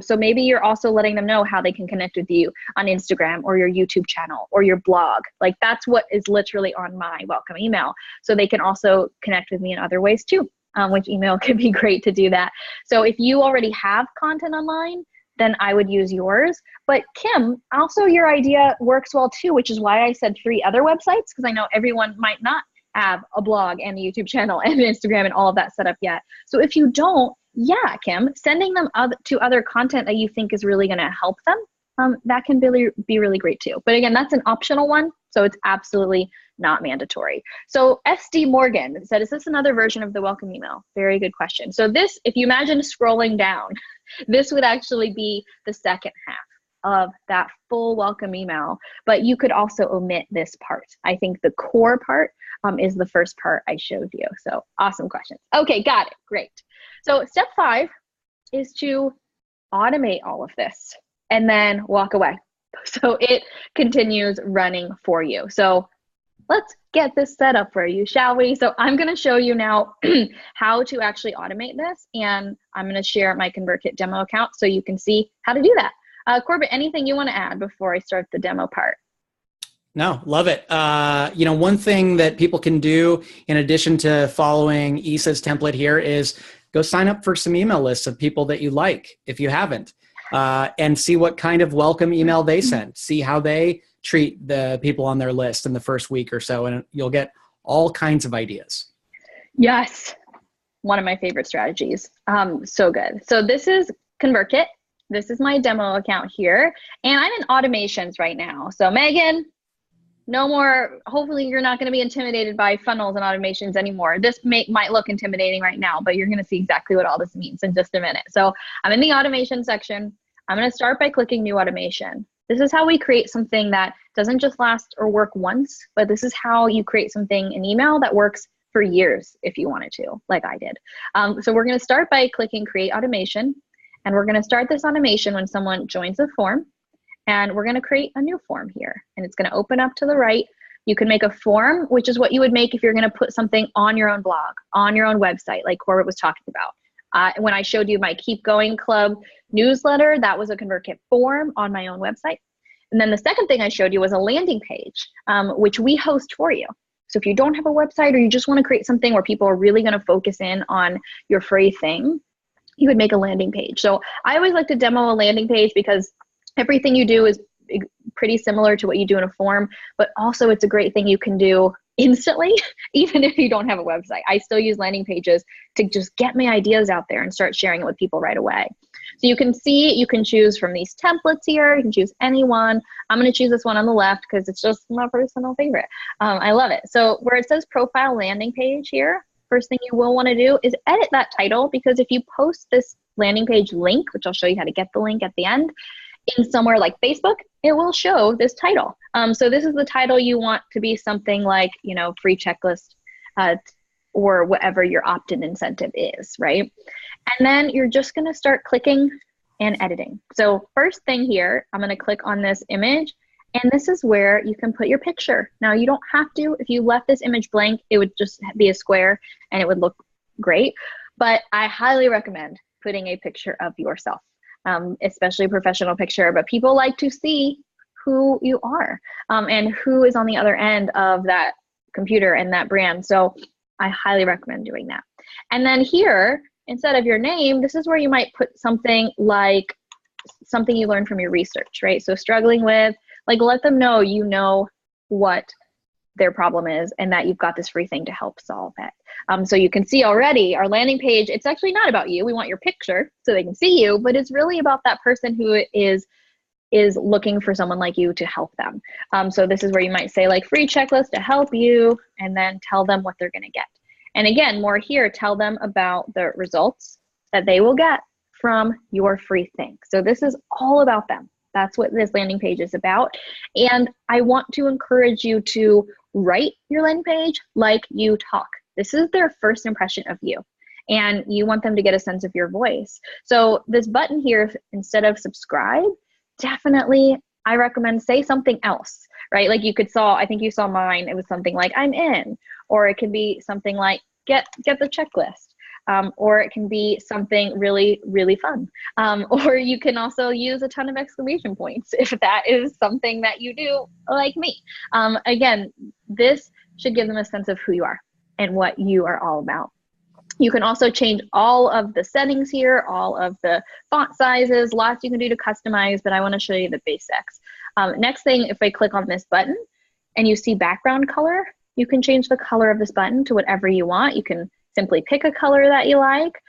So maybe you're also letting them know how they can connect with you on Instagram or your YouTube channel or your blog. Like that's what is literally on my welcome email. So they can also connect with me in other ways too, which email can be great to do that. So if you already have content online, then I would use yours. But Kim, also your idea works well too, which is why I said 3 other websites, because I know everyone might not have a blog and a YouTube channel and Instagram and all of that set up yet. So if you don't, yeah, Kim, sending them to other content that you think is really going to help them, that can be really great too. But again, that's an optional one, so it's absolutely not mandatory. So SD Morgan said, is this another version of the welcome email? Very good question. So this, if you imagine scrolling down, this would actually be the second half of that full welcome email, but you could also omit this part. I think the core part is the first part I showed you. So awesome questions. Okay, got it, great. So step 5 is to automate all of this and then walk away. So it continues running for you. So let's get this set up for you, shall we? So I'm going to show you now how to actually automate this, and I'm going to share my ConvertKit demo account so you can see how to do that. Corbett, anything you want to add before I start the demo part? No, love it. You know, one thing that people can do in addition to following Issa's template here is go sign up for some email lists of people that you like, if you haven't, and see what kind of welcome email they send. See how they treat the people on their list in the first week or so, and you'll get all kinds of ideas. Yes, one of my favorite strategies. So good. So this is ConvertKit. This is my demo account here, and I'm in automations right now. So Megan, no more, hopefully you're not going to be intimidated by funnels and automations anymore. This might look intimidating right now, but you're going to see exactly what all this means in just a minute. So I'm in the automation section. I'm going to start by clicking new automation. This is how we create something that doesn't just last or work once, but this is how you create something in email that works for years if you wanted to, like I did. So we're going to start by clicking create automation, and we're going to start this automation when someone joins the form. And we're going to create a new form here, and it's going to open up to the right. You can make a form, which is what you would make if you're going to put something on your own blog, on your own website, like Corbett was talking about. When I showed you my Keep Going Club newsletter, that was a ConvertKit form on my own website. And then the second thing I showed you was a landing page, which we host for you. So if you don't have a website, or you just want to create something where people are really going to focus in on your free thing, you would make a landing page. So I always like to demo a landing page because everything you do is pretty similar to what you do in a form, but also it's a great thing you can do instantly, even if you don't have a website. I still use landing pages to just get my ideas out there and start sharing it with people right away. So you can see, you can choose from these templates here. You can choose any one. I'm going to choose this one on the left because it's just my personal favorite. I love it. So where it says profile landing page here, first thing you will want to do is edit that title, because if you post this landing page link, which I'll show you how to get the link at the end, in somewhere like Facebook, it will show this title. So this is the title you want to be something like, you know, free checklist or whatever your opt-in incentive is, right? And then you're just gonna start clicking and editing. So first thing here, I'm gonna click on this image, and this is where you can put your picture. Now you don't have to, if you left this image blank, it would just be a square and it would look great. But I highly recommend putting a picture of yourself. Especially a professional picture, but people like to see who you are and who is on the other end of that computer and that brand. So I highly recommend doing that. And then here, instead of your name, this is where you might put something like something you learned from your research, right? So struggling with, like, let them know you know what their problem is and that you've got this free thing to help solve it. So you can see already our landing page, it's actually not about you. We want your picture so they can see you, but it's really about that person who is looking for someone like you to help them. So this is where you might say like free checklist to help you, and then tell them what they're gonna get. And again, more here, tell them about the results that they will get from your free thing. So this is all about them. That's what this landing page is about. And I want to encourage you to write your landing page like you talk. This is their first impression of you, and you want them to get a sense of your voice. So this button here, instead of subscribe, definitely I recommend say something else, right? Like you could I think you saw mine, it was something like I'm in, or it could be something like get the checklist. or it can be something really, really fun. Or you can also use a ton of exclamation points if that is something that you do like me. Again, this should give them a sense of who you are and what you are all about. You can also change all of the settings here, all of the font sizes, lots you can do to customize, but I want to show you the basics. Next thing, if I click on this button and you see background color, you can change the color of this button to whatever you want. You can simply pick a color that you like,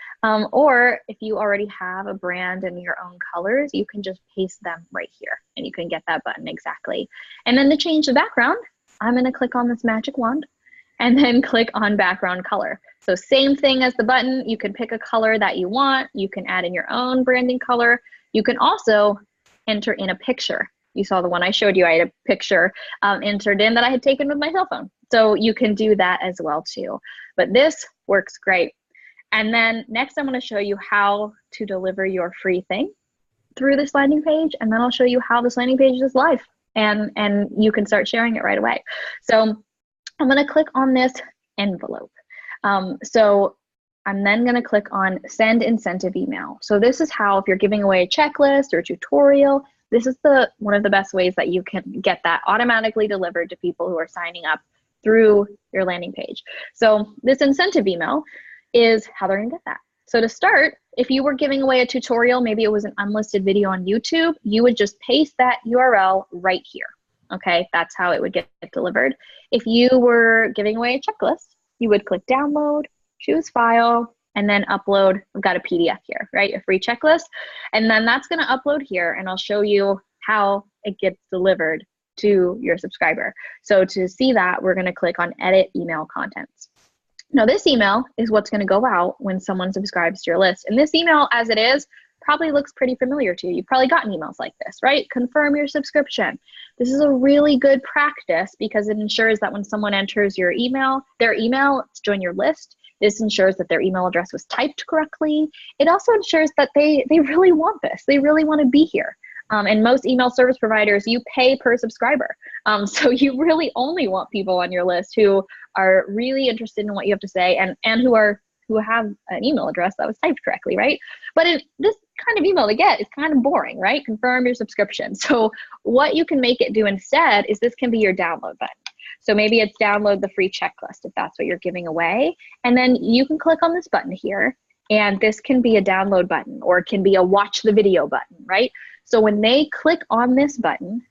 or if you already have a brand and your own colors, you can just paste them right here and you can get that button exactly. And then to change the background, I'm going to click on this magic wand and then click on background color. So same thing as the button, you can pick a color that you want, you can add in your own branding color. You can also enter in a picture. You saw the one I showed you, I had a picture entered in that I had taken with my cell phone. So you can do that as well too. But this works great. And then next I'm going to show you how to deliver your free thing through this landing page. And then I'll show you how this landing page is live and you can start sharing it right away. So I'm going to click on this envelope. So I'm then going to click on send incentive email. So this is how, if you're giving away a checklist or a tutorial, this is one of the best ways that you can get that automatically delivered to people who are signing up through your landing page. So this incentive email is how they're going to get that. So to start, if you were giving away a tutorial, maybe it was an unlisted video on YouTube, you would just paste that URL right here. Okay, that's how it would get delivered. If you were giving away a checklist, you would click download, choose file, and then upload. I've got a PDF here, right? A free checklist. And then that's going to upload here, and I'll show you how it gets delivered to your subscriber. So to see that, we're going to click on edit email contents. Now this email is what's going to go out when someone subscribes to your list. And this email, as it is, probably looks pretty familiar to you. You've probably gotten emails like this, right? Confirm your subscription. This is a really good practice because it ensures that when someone enters their email to join your list, this ensures that their email address was typed correctly. It also ensures that they really want this. They really want to be here. And most email service providers, you pay per subscriber. So you really only want people on your list who are really interested in what you have to say and who have an email address that was typed correctly, right? But this kind of email to get is kind of boring, right? Confirm your subscription. So what you can make it do instead is this can be your download button. So maybe it's download the free checklist if that's what you're giving away. And then you can click on this button here, and this can be a download button or it can be a watch the video button, right? So when they click on this button,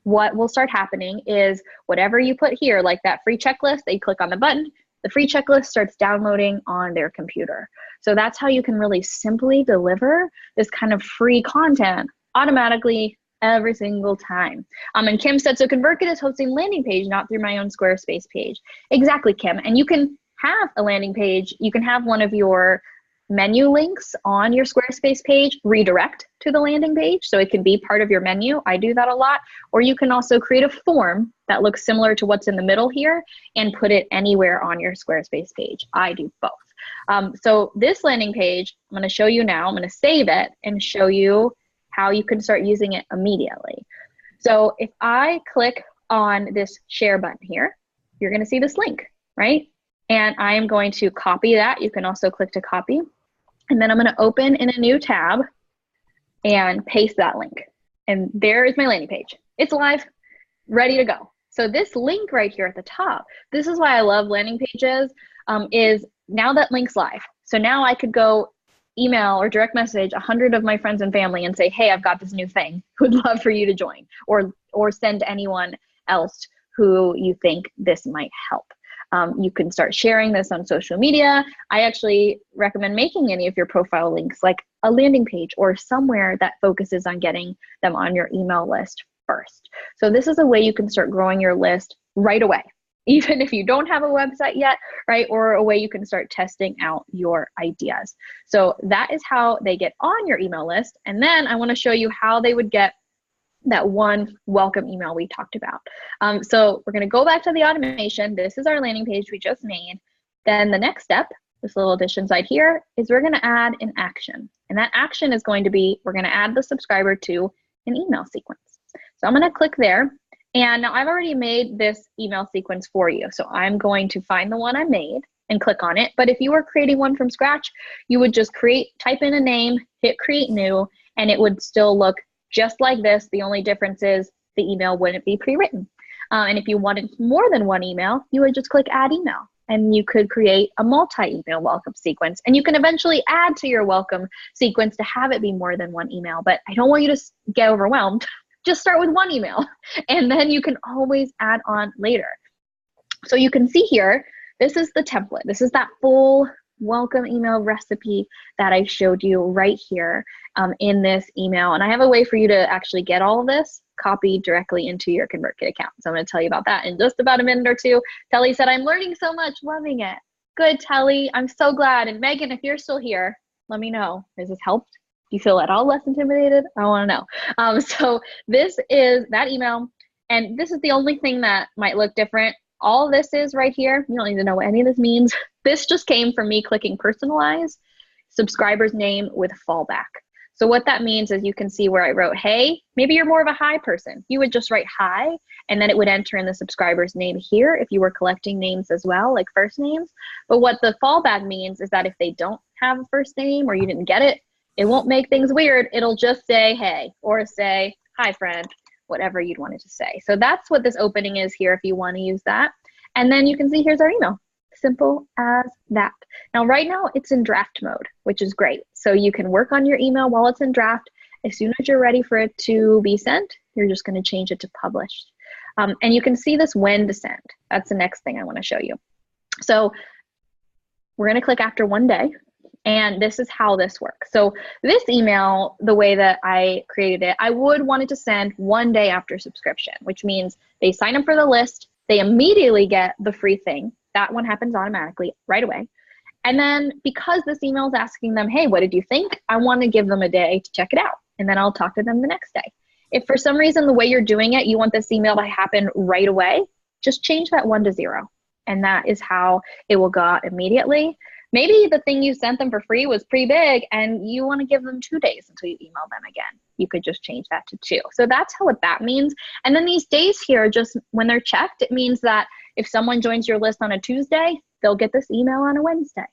what will start happening is whatever you put here, like that free checklist, they click on the button, the free checklist starts downloading on their computer. So that's how you can really simply deliver this kind of free content automatically every single time. And Kim said, so ConvertKit is hosting landing page, not through my own Squarespace page. Exactly, Kim. And you can have a landing page. You can have one of your menu links on your Squarespace page redirect to the landing page. So it can be part of your menu. I do that a lot. Or you can also create a form that looks similar to what's in the middle here and put it anywhere on your Squarespace page. I do both. So this landing page, I'm going to show you now. I'm going to save it and show you how you can start using it immediately. So if I click on this share button here, you're going to see this link, right? And I am going to copy that. You can also click to copy. And then I'm going to open in a new tab and paste that link. And there is my landing page. It's live, ready to go. So this link right here at the top, this is why I love landing pages, is now that link's live. So now I could go email or direct message 100 of my friends and family and say, hey, I've got this new thing. Would love for you to join. Or send anyone else who you think this might help. You can start sharing this on social media. I actually recommend making any of your profile links like a landing page or somewhere that focuses on getting them on your email list first. So this is a way you can start growing your list right away, even if you don't have a website yet, right? Or a way you can start testing out your ideas. So that is how they get on your email list. And then I want to show you how they would get that one welcome email we talked about. So we're going to go back to the automation. This is our landing page we just made. Then the next step, this little addition side here, is we're going to add an action. And that action is going to be, we're going to add the subscriber to an email sequence. So I'm going to click there. And now I've already made this email sequence for you. So I'm going to find the one I made. and click on it. But if you were creating one from scratch, you would just type in a name, hit create new, and it would still look just like this. The only difference is the email wouldn't be pre-written. And if you wanted more than one email, you would just click add email, and you could create a multi-email welcome sequence. And you can eventually add to your welcome sequence to have it be more than one email. But I don't want you to get overwhelmed. Just start with one email, and then you can always add on later. So you can see here, this is the template. This is that full welcome email recipe that I showed you right here in this email. And I have a way for you to actually get all of this copied directly into your ConvertKit account. So I'm going to tell you about that in just about a minute or two. Telly said, I'm learning so much, loving it. Good, Telly. I'm so glad. And Megan, if you're still here, let me know. Has this helped? Do you feel at all less intimidated? I want to know. So this is that email. And this is the only thing that might look different. All this is right here. You don't need to know what any of this means. This just came from me clicking personalize subscriber's name with fallback. So what that means is you can see where I wrote, hey, maybe you're more of a hi person. You would just write hi, and then it would enter in the subscriber's name here if you were collecting names as well, like first names. But what the fallback means is that if they don't have a first name or you didn't get it, it won't make things weird. It'll just say, hey, or say, hi, friend, whatever you'd want it to say. So that's what this opening is here if you want to use that. And then you can see here's our email. Simple as that. Now, right now it's in draft mode, which is great. So you can work on your email while it's in draft. As soon as you're ready for it to be sent, you're just going to change it to published. And you can see this when to send. That's the next thing I want to show you. So we're going to click after 1 day. And this is how this works. So this email, the way that I created it, I would want it to send 1 day after subscription, which means they sign up for the list, they immediately get the free thing. That one happens automatically right away. And then because this email is asking them, hey, what did you think? I want to give them a day to check it out. And then I'll talk to them the next day. If for some reason the way you're doing it, you want this email to happen right away, just change that 1 to 0. And that is how it will go out immediately. Maybe the thing you sent them for free was pretty big and you want to give them 2 days until you email them again. You could just change that to 2. So that's what that means. And then these days here, just when they're checked, it means that if someone joins your list on a Tuesday, they'll get this email on a Wednesday,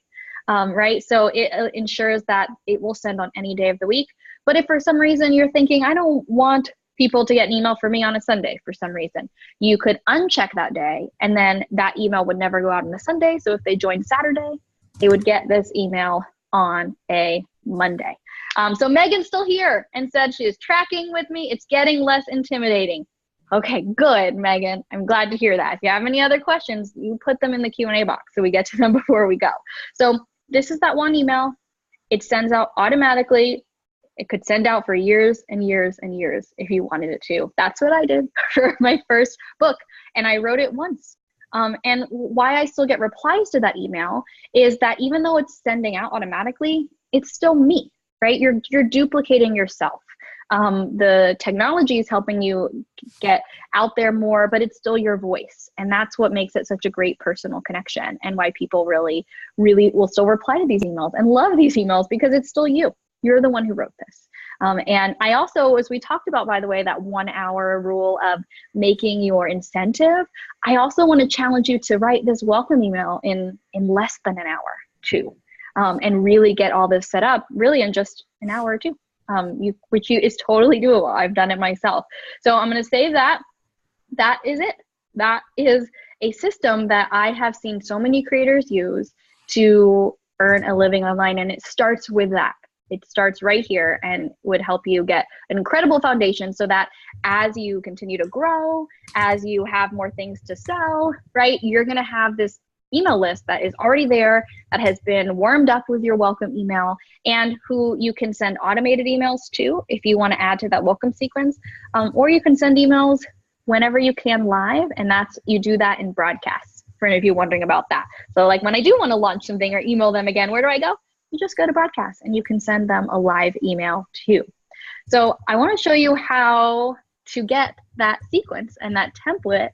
right? So it ensures that it will send on any day of the week. But if for some reason you're thinking, I don't want people to get an email from me on a Sunday for some reason, you could uncheck that day and then that email would never go out on a Sunday. So if they join Saturday, they would get this email on a Monday. So Megan's still here and said she is tracking with me. It's getting less intimidating. Okay, good, Megan. I'm glad to hear that. If you have any other questions, you put them in the Q&A box so we get to them before we go. So this is that one email. It sends out automatically. It could send out for years and years and years if you wanted it to. That's what I did for my first book, and I wrote it once. And why I still get replies to that email is that even though it's sending out automatically, it's still me, right? You're duplicating yourself. The technology is helping you get out there more, but it's still your voice. And that's what makes it such a great personal connection and why people really, really will still reply to these emails and love these emails because it's still you. You're the one who wrote this. And I also, as we talked about, by the way, that 1 hour rule of making your incentive, I also want to challenge you to write this welcome email in less than an hour too, and really get all this set up really in just an hour or two, which is totally doable. I've done it myself. So I'm going to say that is it. That is a system that I have seen so many creators use to earn a living online. And it starts with that. It starts right here and would help you get an incredible foundation so that as you continue to grow, as you have more things to sell, right, you're going to have this email list that is already there, that has been warmed up with your welcome email, and who you can send automated emails to if you want to add to that welcome sequence, or you can send emails whenever you can live, and you do that in broadcasts for any of you wondering about that. So like when I do want to launch something or email them again, where do I go? You just go to broadcast and you can send them a live email too. So I want to show you how to get that sequence and that template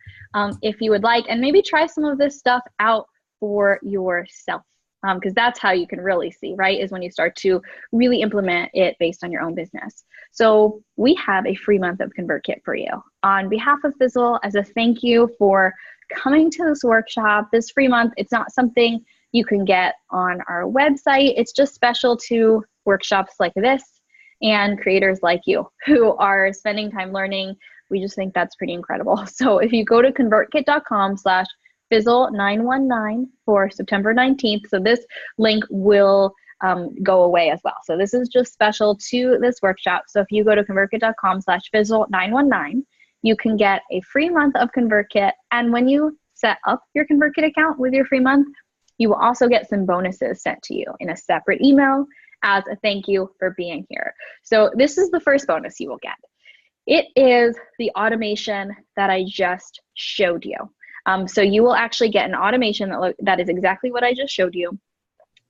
if you would like, and maybe try some of this stuff out for yourself, because that's how you can really see, right, is when you start to really implement it based on your own business. So we have a free month of ConvertKit for you. On behalf of Fizzle, as a thank you for coming to this workshop, this free month, it's not something you can get on our website. It's just special to workshops like this and creators like you who are spending time learning. We just think that's pretty incredible. So if you go to convertkit.com/Fizzle919 for September 19th, so this link will go away as well. So this is just special to this workshop. So if you go to convertkit.com/Fizzle919, you can get a free month of ConvertKit. And when you set up your ConvertKit account with your free month, you will also get some bonuses sent to you in a separate email as a thank you for being here. So this is the first bonus you will get. It is the automation that I just showed you. So you will actually get an automation that is exactly what I just showed you,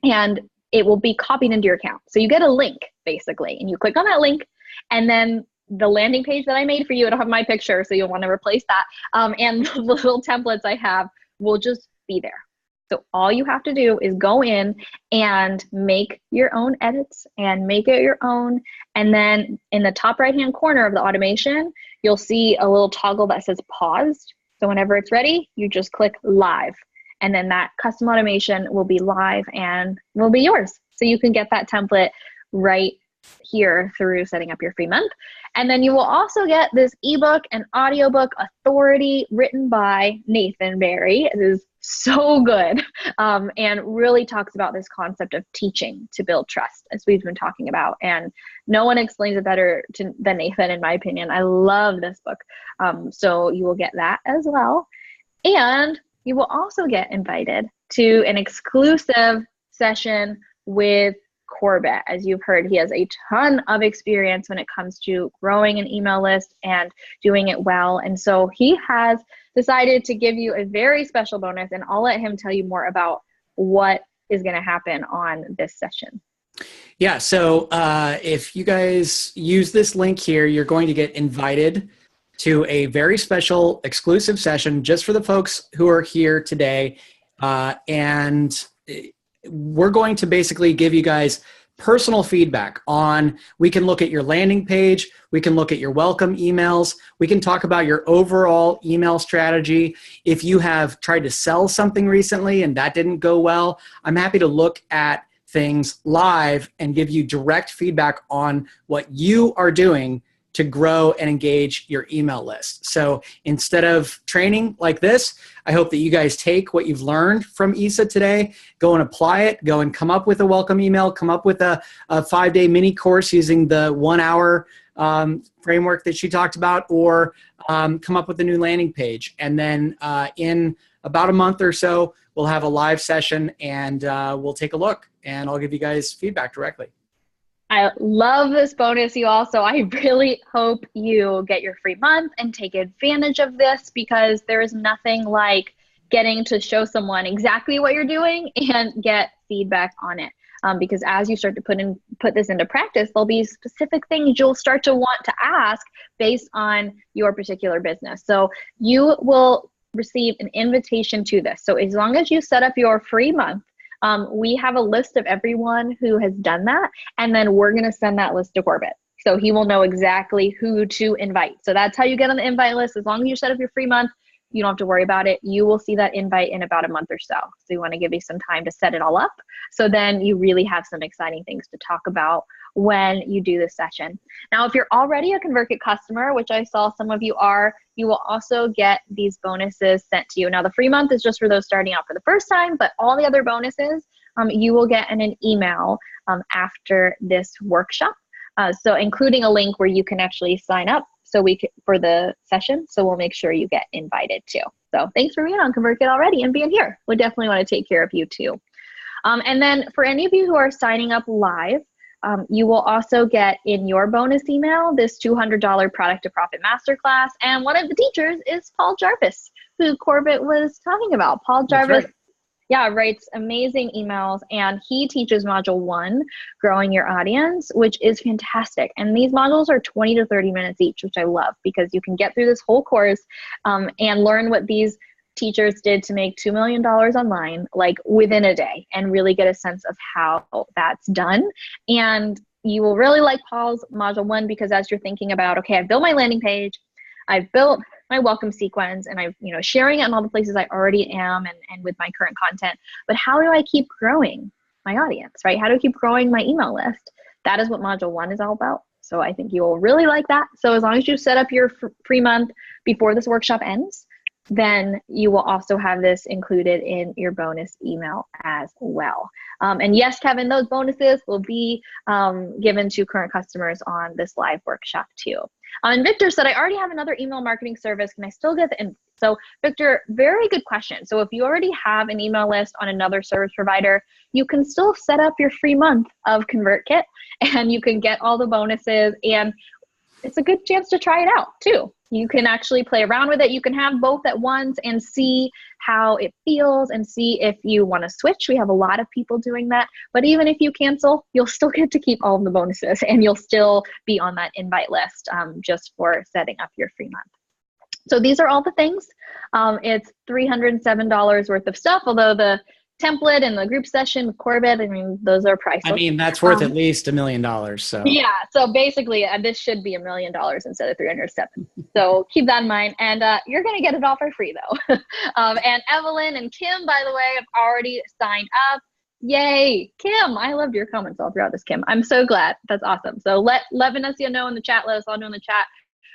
and it will be copied into your account. So you get a link basically, and you click on that link, and then the landing page that I made for you, it'll have my picture, so you'll want to replace that. And the little templates I have will just be there. So all you have to do is go in and make your own edits and make it your own. And then in the top right-hand corner of the automation, you'll see a little toggle that says paused. So whenever it's ready, you just click live. And then that custom automation will be live and will be yours. So you can get that template right here through setting up your free month. And then you will also get this ebook and audiobook authority written by Nathan Barry. It is so good, and really talks about this concept of teaching to build trust, as we've been talking about. And no one explains it better than Nathan, in my opinion. I love this book. So you will get that as well. And you will also get invited to an exclusive session with Corbett. As you've heard, he has a ton of experience when it comes to growing an email list and doing it well. And so he has decided to give you a very special bonus, and I'll let him tell you more about what is going to happen on this session. Yeah, so if you guys use this link here, you're going to get invited to a very special exclusive session just for the folks who are here today. And we're going to basically give you guys personal feedback on, we can look at your landing page, we can look at your welcome emails, we can talk about your overall email strategy. If you have tried to sell something recently and that didn't go well, I'm happy to look at things live and give you direct feedback on what you are doing to grow and engage your email list. So instead of training like this, I hope that you guys take what you've learned from Isa today, go and apply it, go and come up with a welcome email, come up with a 5-day mini course using the 1-hour framework that she talked about, or come up with a new landing page. And then in about a month or so, we'll have a live session and we'll take a look and I'll give you guys feedback directly. I love this bonus, you all. So I really hope you get your free month and take advantage of this, because there is nothing like getting to show someone exactly what you're doing and get feedback on it. Because as you start to put this into practice, there'll be specific things you'll start to want to ask based on your particular business. So you will receive an invitation to this. So as long as you set up your free month, we have a list of everyone who has done that, and then we're going to send that list to Corbett. So he will know exactly who to invite. So that's how you get on the invite list. As long as you set up your free month, you don't have to worry about it. You will see that invite in about a month or so. So you want to give you some time to set it all up. So then you really have some exciting things to talk about when you do this session. Now, if you're already a ConvertKit customer, which I saw some of you are, you will also get these bonuses sent to you. Now, the free month is just for those starting out for the first time, but all the other bonuses you will get in an email after this workshop. So including a link where you can actually sign up for the session. So we'll make sure you get invited too. So thanks for being on ConvertKit already and being here. We definitely want to take care of you too. And then for any of you who are signing up live, you will also get in your bonus email this $200 Product to Profit Masterclass. And one of the teachers is Paul Jarvis, who Corbett was talking about. Paul Jarvis, writes amazing emails, and he teaches Module 1, Growing Your Audience, which is fantastic. And these modules are 20 to 30 minutes each, which I love, because you can get through this whole course and learn what these teachers did to make $2 million online, like within a day, and really get a sense of how that's done. And you will really like Paul's Module 1, because as you're thinking about, okay, I've built my landing page, I've built my welcome sequence, and I'm, sharing it in all the places I already am and with my current content. But how do I keep growing my audience, right? How do I keep growing my email list? That is what module 1 is all about. So I think you will really like that. So as long as you set up your free month before this workshop ends, then you will also have this included in your bonus email as well. And yes, Kevin, those bonuses will be given to current customers on this live workshop too. And Victor said, I already have another email marketing service. Can I still get the So Victor, very good question. So if you already have an email list on another service provider, you can still set up your free month of ConvertKit and you can get all the bonuses, and it's a good chance to try it out too. You can actually play around with it. You can have both at once and see how it feels and see if you want to switch. We have a lot of people doing that. But even if you cancel, you'll still get to keep all of the bonuses and you'll still be on that invite list just for setting up your free month. So these are all the things. It's $307 worth of stuff, although the template and the group session with Corbett, I mean, those are priceless. I mean, that's worth at least $1 million. So yeah, so basically this should be $1 million instead of 307. So keep that in mind, and you're gonna get it all for free though. And Evelyn and Kim, by the way, have already signed up. Yay, Kim! I loved your comments all throughout this, Kim. I'm so glad. That's awesome. So let Vanessa know in the chat. Let us all know in the chat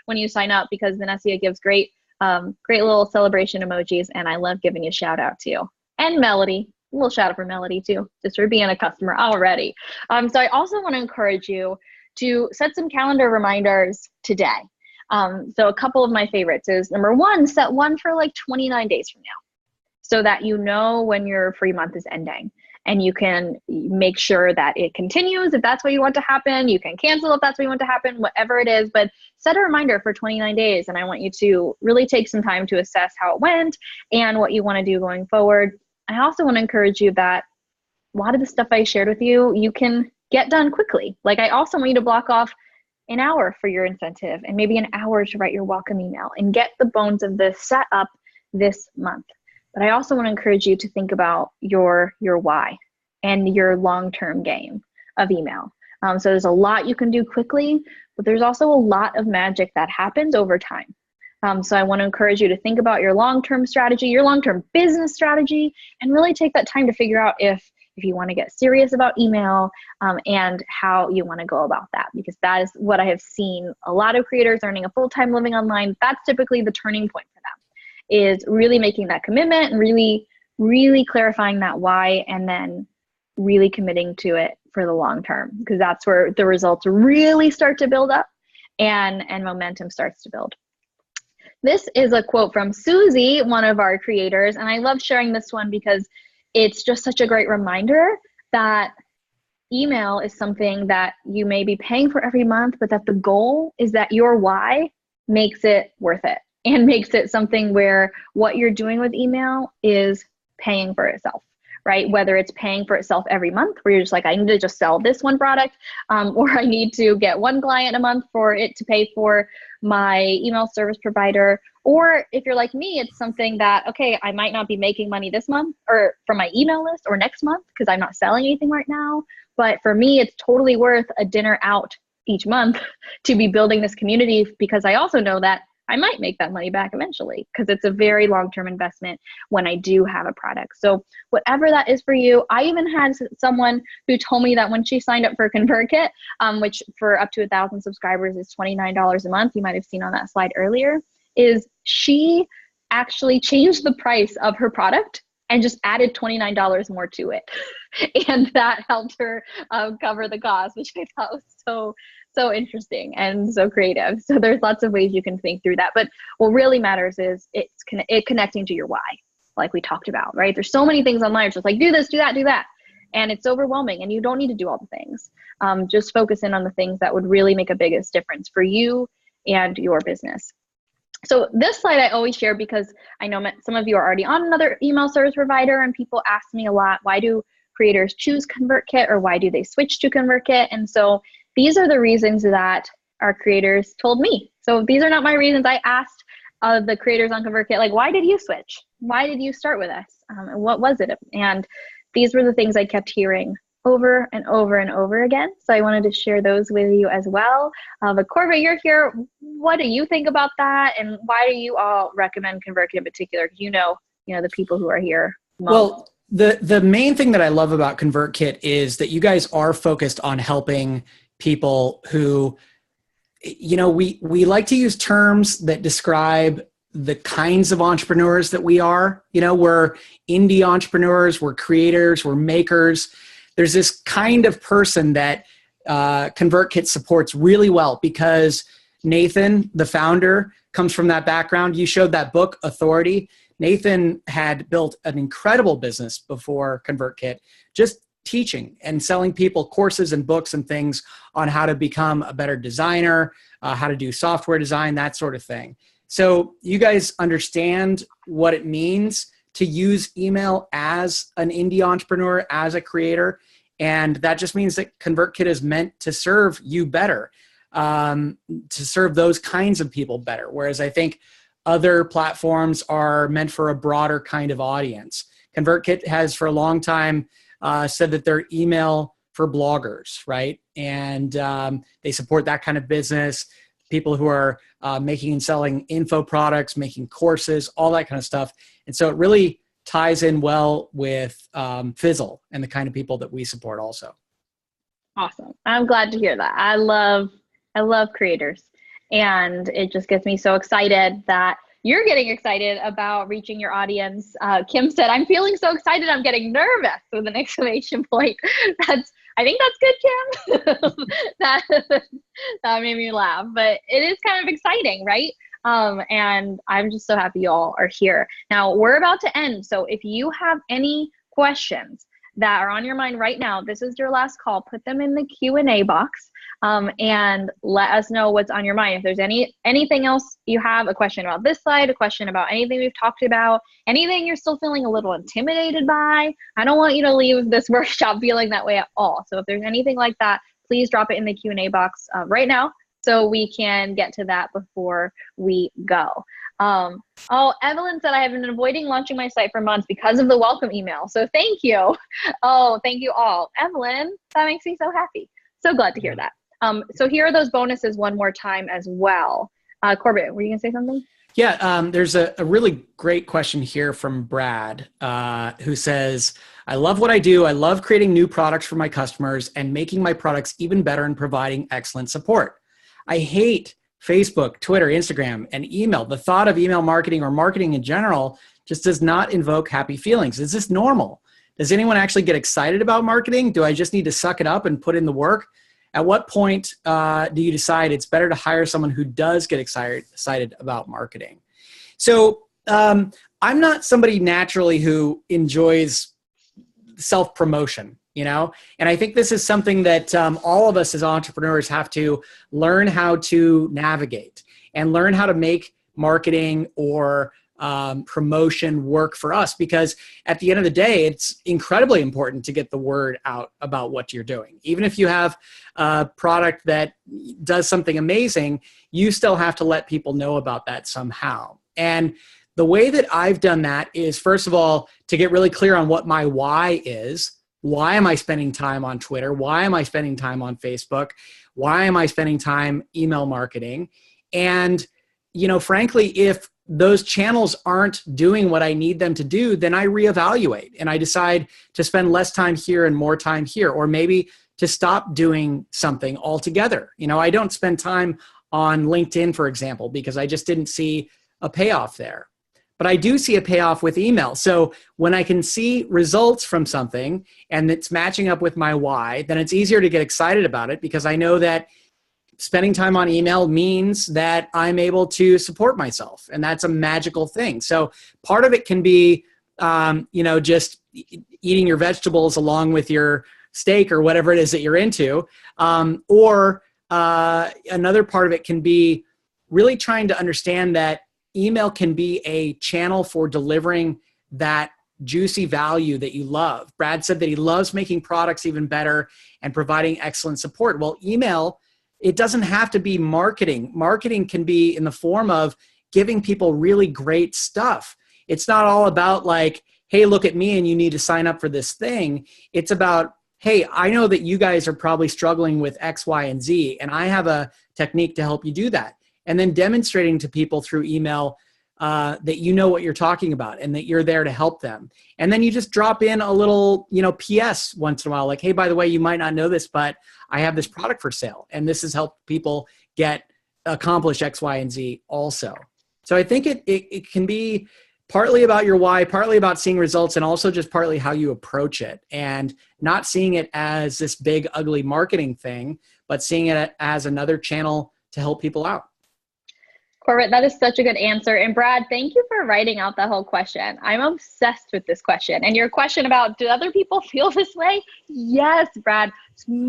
when you sign up, because Vanessa gives great little celebration emojis, and I love giving you a shout out too. And Melody, a little shout out for Melody too, just for being a customer already. So I also want to encourage you to set some calendar reminders today. So a couple of my favorites is, number 1, set one for like 29 days from now, so that you know when your free month is ending. And you can make sure that it continues if that's what you want to happen. You can cancel if that's what you want to happen, whatever it is, but set a reminder for 29 days. And I want you to really take some time to assess how it went and what you want to do going forward. I also want to encourage you that a lot of the stuff I shared with you, you can get done quickly. Like, I also want you to block off an hour for your incentive and maybe an hour to write your welcome email and get the bones of this set up this month. But I also want to encourage you to think about your why and your long-term game of email. So there's a lot you can do quickly, but there's also a lot of magic that happens over time. So I want to encourage you to think about your long-term strategy, your long-term business strategy, and really take that time to figure out if you want to get serious about email and how you want to go about that, because that is what I have seen a lot of creators earning a full-time living online. That's typically the turning point for them, is really making that commitment and really, really clarifying that why, and then really committing to it for the long term, because that's where the results really start to build up and momentum starts to build. This is a quote from Susie, one of our creators, and I love sharing this one because it's just such a great reminder that email is something that you may be paying for every month, but that the goal is that your why makes it worth it and makes it something where what you're doing with email is paying for itself, right? Whether it's paying for itself every month, where you're just like, I need to just sell this one product, or I need to get one client a month for it to pay for my email service provider. Or if you're like me, it's something that, okay, I might not be making money this month or from my email list or next month because I'm not selling anything right now. But for me, it's totally worth a dinner out each month to be building this community, because I also know that I might make that money back eventually, because it's a very long-term investment when I do have a product. So whatever that is for you, I even had someone who told me that when she signed up for ConvertKit, which for up to 1,000 subscribers is $29 a month, you might have seen on that slide earlier, is she actually changed the price of her product and just added $29 more to it. And that helped her cover the cost, which I thought was so interesting and so creative. So there's lots of ways you can think through that. But what really matters is it connecting to your why, like we talked about, right? There's so many things online. It's just like, do this, do that, do that. And it's overwhelming, and you don't need to do all the things. Just focus in on the things that would really make a biggest difference for you and your business. So this slide I always share because I know some of you are already on another email service provider, and people ask me a lot, why do creators choose ConvertKit, or why do they switch to ConvertKit? And so these are the reasons that our creators told me. So these are not my reasons. I asked the creators on ConvertKit, like, why did you switch? Why did you start with us? And what was it? And these were the things I kept hearing over and over and over again. So I wanted to share those with you as well. But Corbett, you're here. What do you think about that? And why do you all recommend ConvertKit in particular? Because you know the people who are here most. Well, the main thing that I love about ConvertKit is that you guys are focused on helping people who, we like to use terms that describe the kinds of entrepreneurs that we are. We're indie entrepreneurs, we're creators, we're makers. There's this kind of person that ConvertKit supports really well because Nathan, the founder, comes from that background. You showed that book, Authority. Nathan had built an incredible business before ConvertKit, just teaching and selling people courses and books and things on how to become a better designer, how to do software design, that sort of thing. So you guys understand what it means to use email as an indie entrepreneur, as a creator. And that just means that ConvertKit is meant to serve you better, to serve those kinds of people better. Whereas I think other platforms are meant for a broader kind of audience. ConvertKit has for a long time said that they're email for bloggers, right? And they support that kind of business, people who are making and selling info products, making courses, all that kind of stuff. And so it really ties in well with Fizzle and the kind of people that we support also. Awesome. I'm glad to hear that. I love creators. And it just gets me so excited that you're getting excited about reaching your audience. Kim said, I'm feeling so excited, I'm getting nervous with an exclamation point. I think that's good, Kim. that made me laugh, but it is kind of exciting, right? And I'm just so happy you all are here. Now we're about to end. So if you have any questions that are on your mind right now, this is your last call. Put them in the Q&A box and let us know what's on your mind. If there's anything else you have, a question about this slide, a question about anything we've talked about, anything you're still feeling a little intimidated by, I don't want you to leave this workshop feeling that way at all. So if there's anything like that, please drop it in the Q&A box right now so we can get to that before we go. Evelyn said, I have been avoiding launching my site for months because of the welcome email. So thank you. Oh, thank you all. Evelyn, that makes me so happy. So glad to hear that. So here are those bonuses one more time as well. Corbett, were you gonna say something? Yeah, there's a really great question here from Brad, who says, I love what I do. I love creating new products for my customers and making my products even better and providing excellent support. I hate Facebook, Twitter, Instagram, and email. The thought of email marketing or marketing in general just does not invoke happy feelings. Is this normal? Does anyone actually get excited about marketing? Do I just need to suck it up and put in the work? At what point do you decide it's better to hire someone who does get excited about marketing? So I'm not somebody naturally who enjoys self-promotion, and I think this is something that all of us as entrepreneurs have to learn how to navigate and learn how to make marketing or promotion work for us, because at the end of the day, it's incredibly important to get the word out about what you're doing. Even if you have a product that does something amazing, you still have to let people know about that somehow. And the way that I've done that is, first of all, to get really clear on what my why is. Why am I spending time on Twitter? Why am I spending time on Facebook? Why am I spending time email marketing? And, frankly, if those channels aren't doing what I need them to do, then I reevaluate and I decide to spend less time here and more time here, or maybe to stop doing something altogether. I don't spend time on LinkedIn, for example, because I just didn't see a payoff there. But I do see a payoff with email. So when I can see results from something and it's matching up with my why, then it's easier to get excited about it, because I know that spending time on email means that I'm able to support myself, and that's a magical thing. So part of it can be, just eating your vegetables along with your steak or whatever it is that you're into. Or another part of it can be really trying to understand that email can be a channel for delivering that juicy value that you love. Brad said that he loves making products even better and providing excellent support. Well, email, it doesn't have to be marketing. Marketing can be in the form of giving people really great stuff. It's not all about like, hey, look at me and you need to sign up for this thing. It's about, hey, I know that you guys are probably struggling with X, Y, and Z, and I have a technique to help you do that. And then demonstrating to people through email that you know what you're talking about and that you're there to help them. And then you just drop in a little, PS once in a while, like, hey, by the way, you might not know this, but I have this product for sale, and this has helped people accomplish X, Y, and Z also. So I think it can be partly about your why, partly about seeing results, and also just partly how you approach it, and not seeing it as this big, ugly marketing thing, but seeing it as another channel to help people out. Corbett, that is such a good answer. And Brad, thank you for writing out the whole question. I'm obsessed with this question. And your question about, do other people feel this way? Yes, Brad.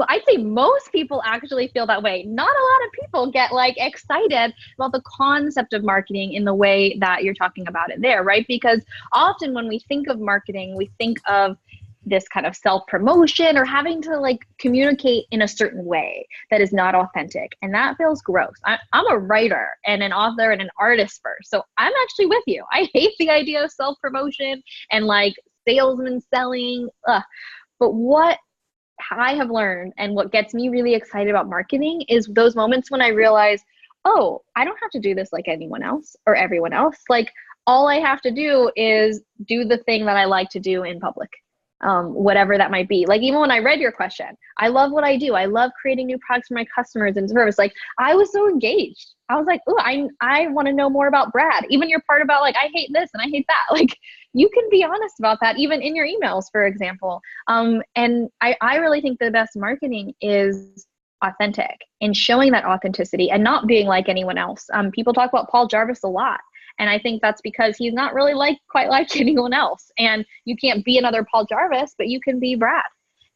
I'd say most people actually feel that way. Not a lot of people get excited about the concept of marketing in the way that you're talking about it there, right? Because often when we think of marketing, we think of this kind of self-promotion or having to communicate in a certain way that is not authentic. And that feels gross. I'm a writer and an author and an artist first. So I'm actually with you. I hate the idea of self-promotion and salesman selling. Ugh. But what I have learned and what gets me really excited about marketing is those moments when I realize, oh, I don't have to do this like anyone else or everyone else. All I have to do is do the thing that I like to do in public. Whatever that might be. Even when I read your question, I love what I do. I love creating new products for my customers and service. I was so engaged. I was like, oh, I want to know more about Brad. Even your part about I hate this and I hate that. You can be honest about that even in your emails, for example. And I really think the best marketing is authentic and showing that authenticity and not being like anyone else. People talk about Paul Jarvis a lot. And I think that's because he's not really quite like anyone else. And you can't be another Paul Jarvis, but you can be Brad.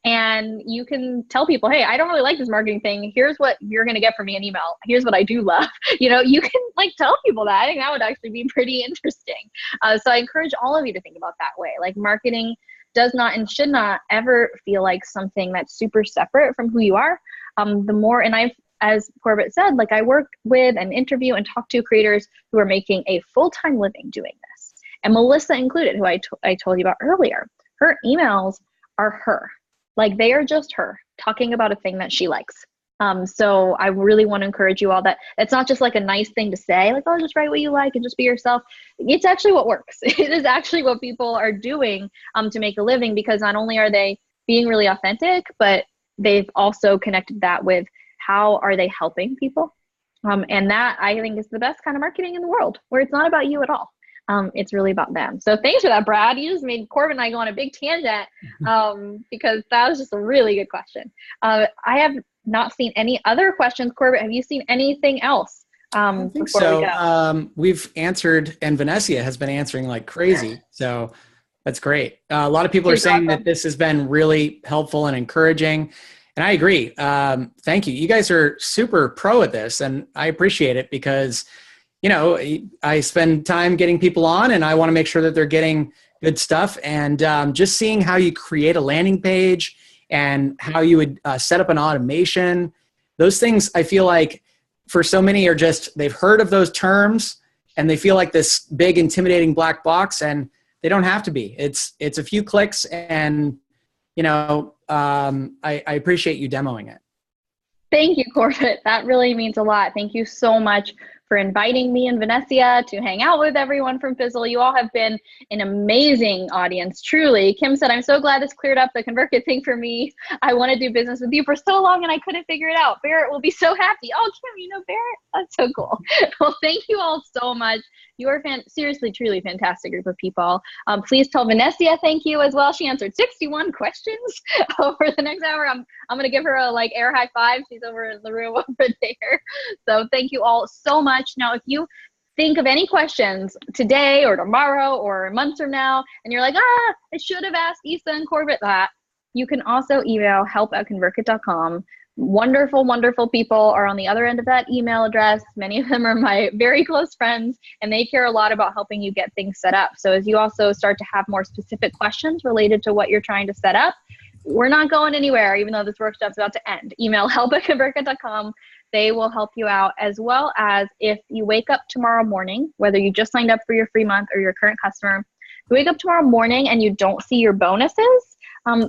And you can tell people, hey, I don't really like this marketing thing. Here's what you're going to get from me in email. Here's what I do love. You can tell people that. I think that would actually be pretty interesting. So I encourage all of you to think about that way. Marketing does not and should not ever feel like something that's super separate from who you are. As Corbett said, I work with and interview and talk to creators who are making a full-time living doing this. And Melissa included, who I told you about earlier. Her emails are her. They are just her talking about a thing that she likes. So I really want to encourage you all that it's not just a nice thing to say, oh, just write what you like and just be yourself. It's actually what works. It is actually what people are doing to make a living, because not only are they being really authentic, but they've also connected that with how are they helping people? And that, I think, is the best kind of marketing in the world, where it's not about you at all. It's really about them. So thanks for that, Brad. You just made Corbin and I go on a big tangent because that was just a really good question. I have not seen any other questions. Corbin, have you seen anything else? I think so. We've answered, and Vanessa has been answering like crazy. So that's great. A lot of people are saying that this has been really helpful and encouraging. And I agree. Thank you. You guys are super pro at this, and I appreciate it because, I spend time getting people on, and I want to make sure that they're getting good stuff. And just seeing how you create a landing page and how you would set up an automation, those things I feel like for so many are just, they've heard of those terms and they feel like this big intimidating black box, and they don't have to be. It's a few clicks, and I appreciate you demoing it. Thank you, Corbett. That really means a lot. Thank you so much for inviting me and Vanessa to hang out with everyone from Fizzle. You all have been an amazing audience, truly. Kim said, I'm so glad this cleared up the ConvertKit thing for me. I want to do business with you for so long and I couldn't figure it out. Barrett will be so happy. Oh, Kim, you know Barrett? That's so cool. Well, thank you all so much. You are seriously, truly fantastic group of people. Please tell Vanessa thank you as well. She answered 61 questions over the next hour. I'm going to give her a air high five. She's over in the room over there. So thank you all so much. Now, if you think of any questions today or tomorrow or months from now, and you're like, I should have asked Isa and Corbett that, you can also email help@convertkit.com. Wonderful, wonderful people are on the other end of that email address. Many of them are my very close friends, and they care a lot about helping you get things set up. So as you also start to have more specific questions related to what you're trying to set up, we're not going anywhere, even though this workshop's about to end. Email help@convertkit.com. They will help you out, as well as if you wake up tomorrow morning, whether you just signed up for your free month or you're a current customer, if you wake up tomorrow morning and you don't see your bonuses,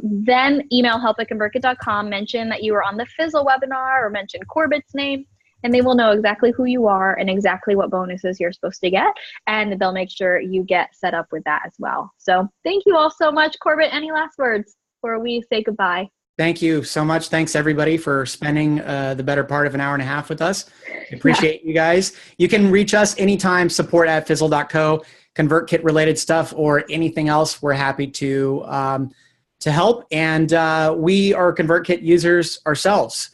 then email help@convertkit.com, mention that you were on the Fizzle webinar or mention Corbett's name, and they will know exactly who you are and exactly what bonuses you're supposed to get. And they'll make sure you get set up with that as well. So thank you all so much. Corbett, any last words before we say goodbye? Thank you so much. Thanks everybody for spending the better part of an hour and a half with us. I appreciate you guys. You can reach us anytime, support@fizzle.co, ConvertKit related stuff or anything else. We're happy to help. And we are ConvertKit users ourselves.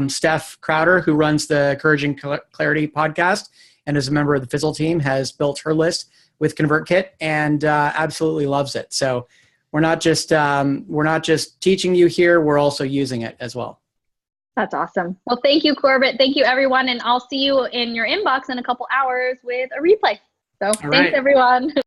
Steph Crowder, who runs the Courage and Clarity podcast and is a member of the Fizzle team, has built her list with ConvertKit and absolutely loves it. So we're not just teaching you here, we're also using it as well. That's awesome. Well, thank you, Corbett. Thank you, everyone. And I'll see you in your inbox in a couple hours with a replay. So thanks, everyone.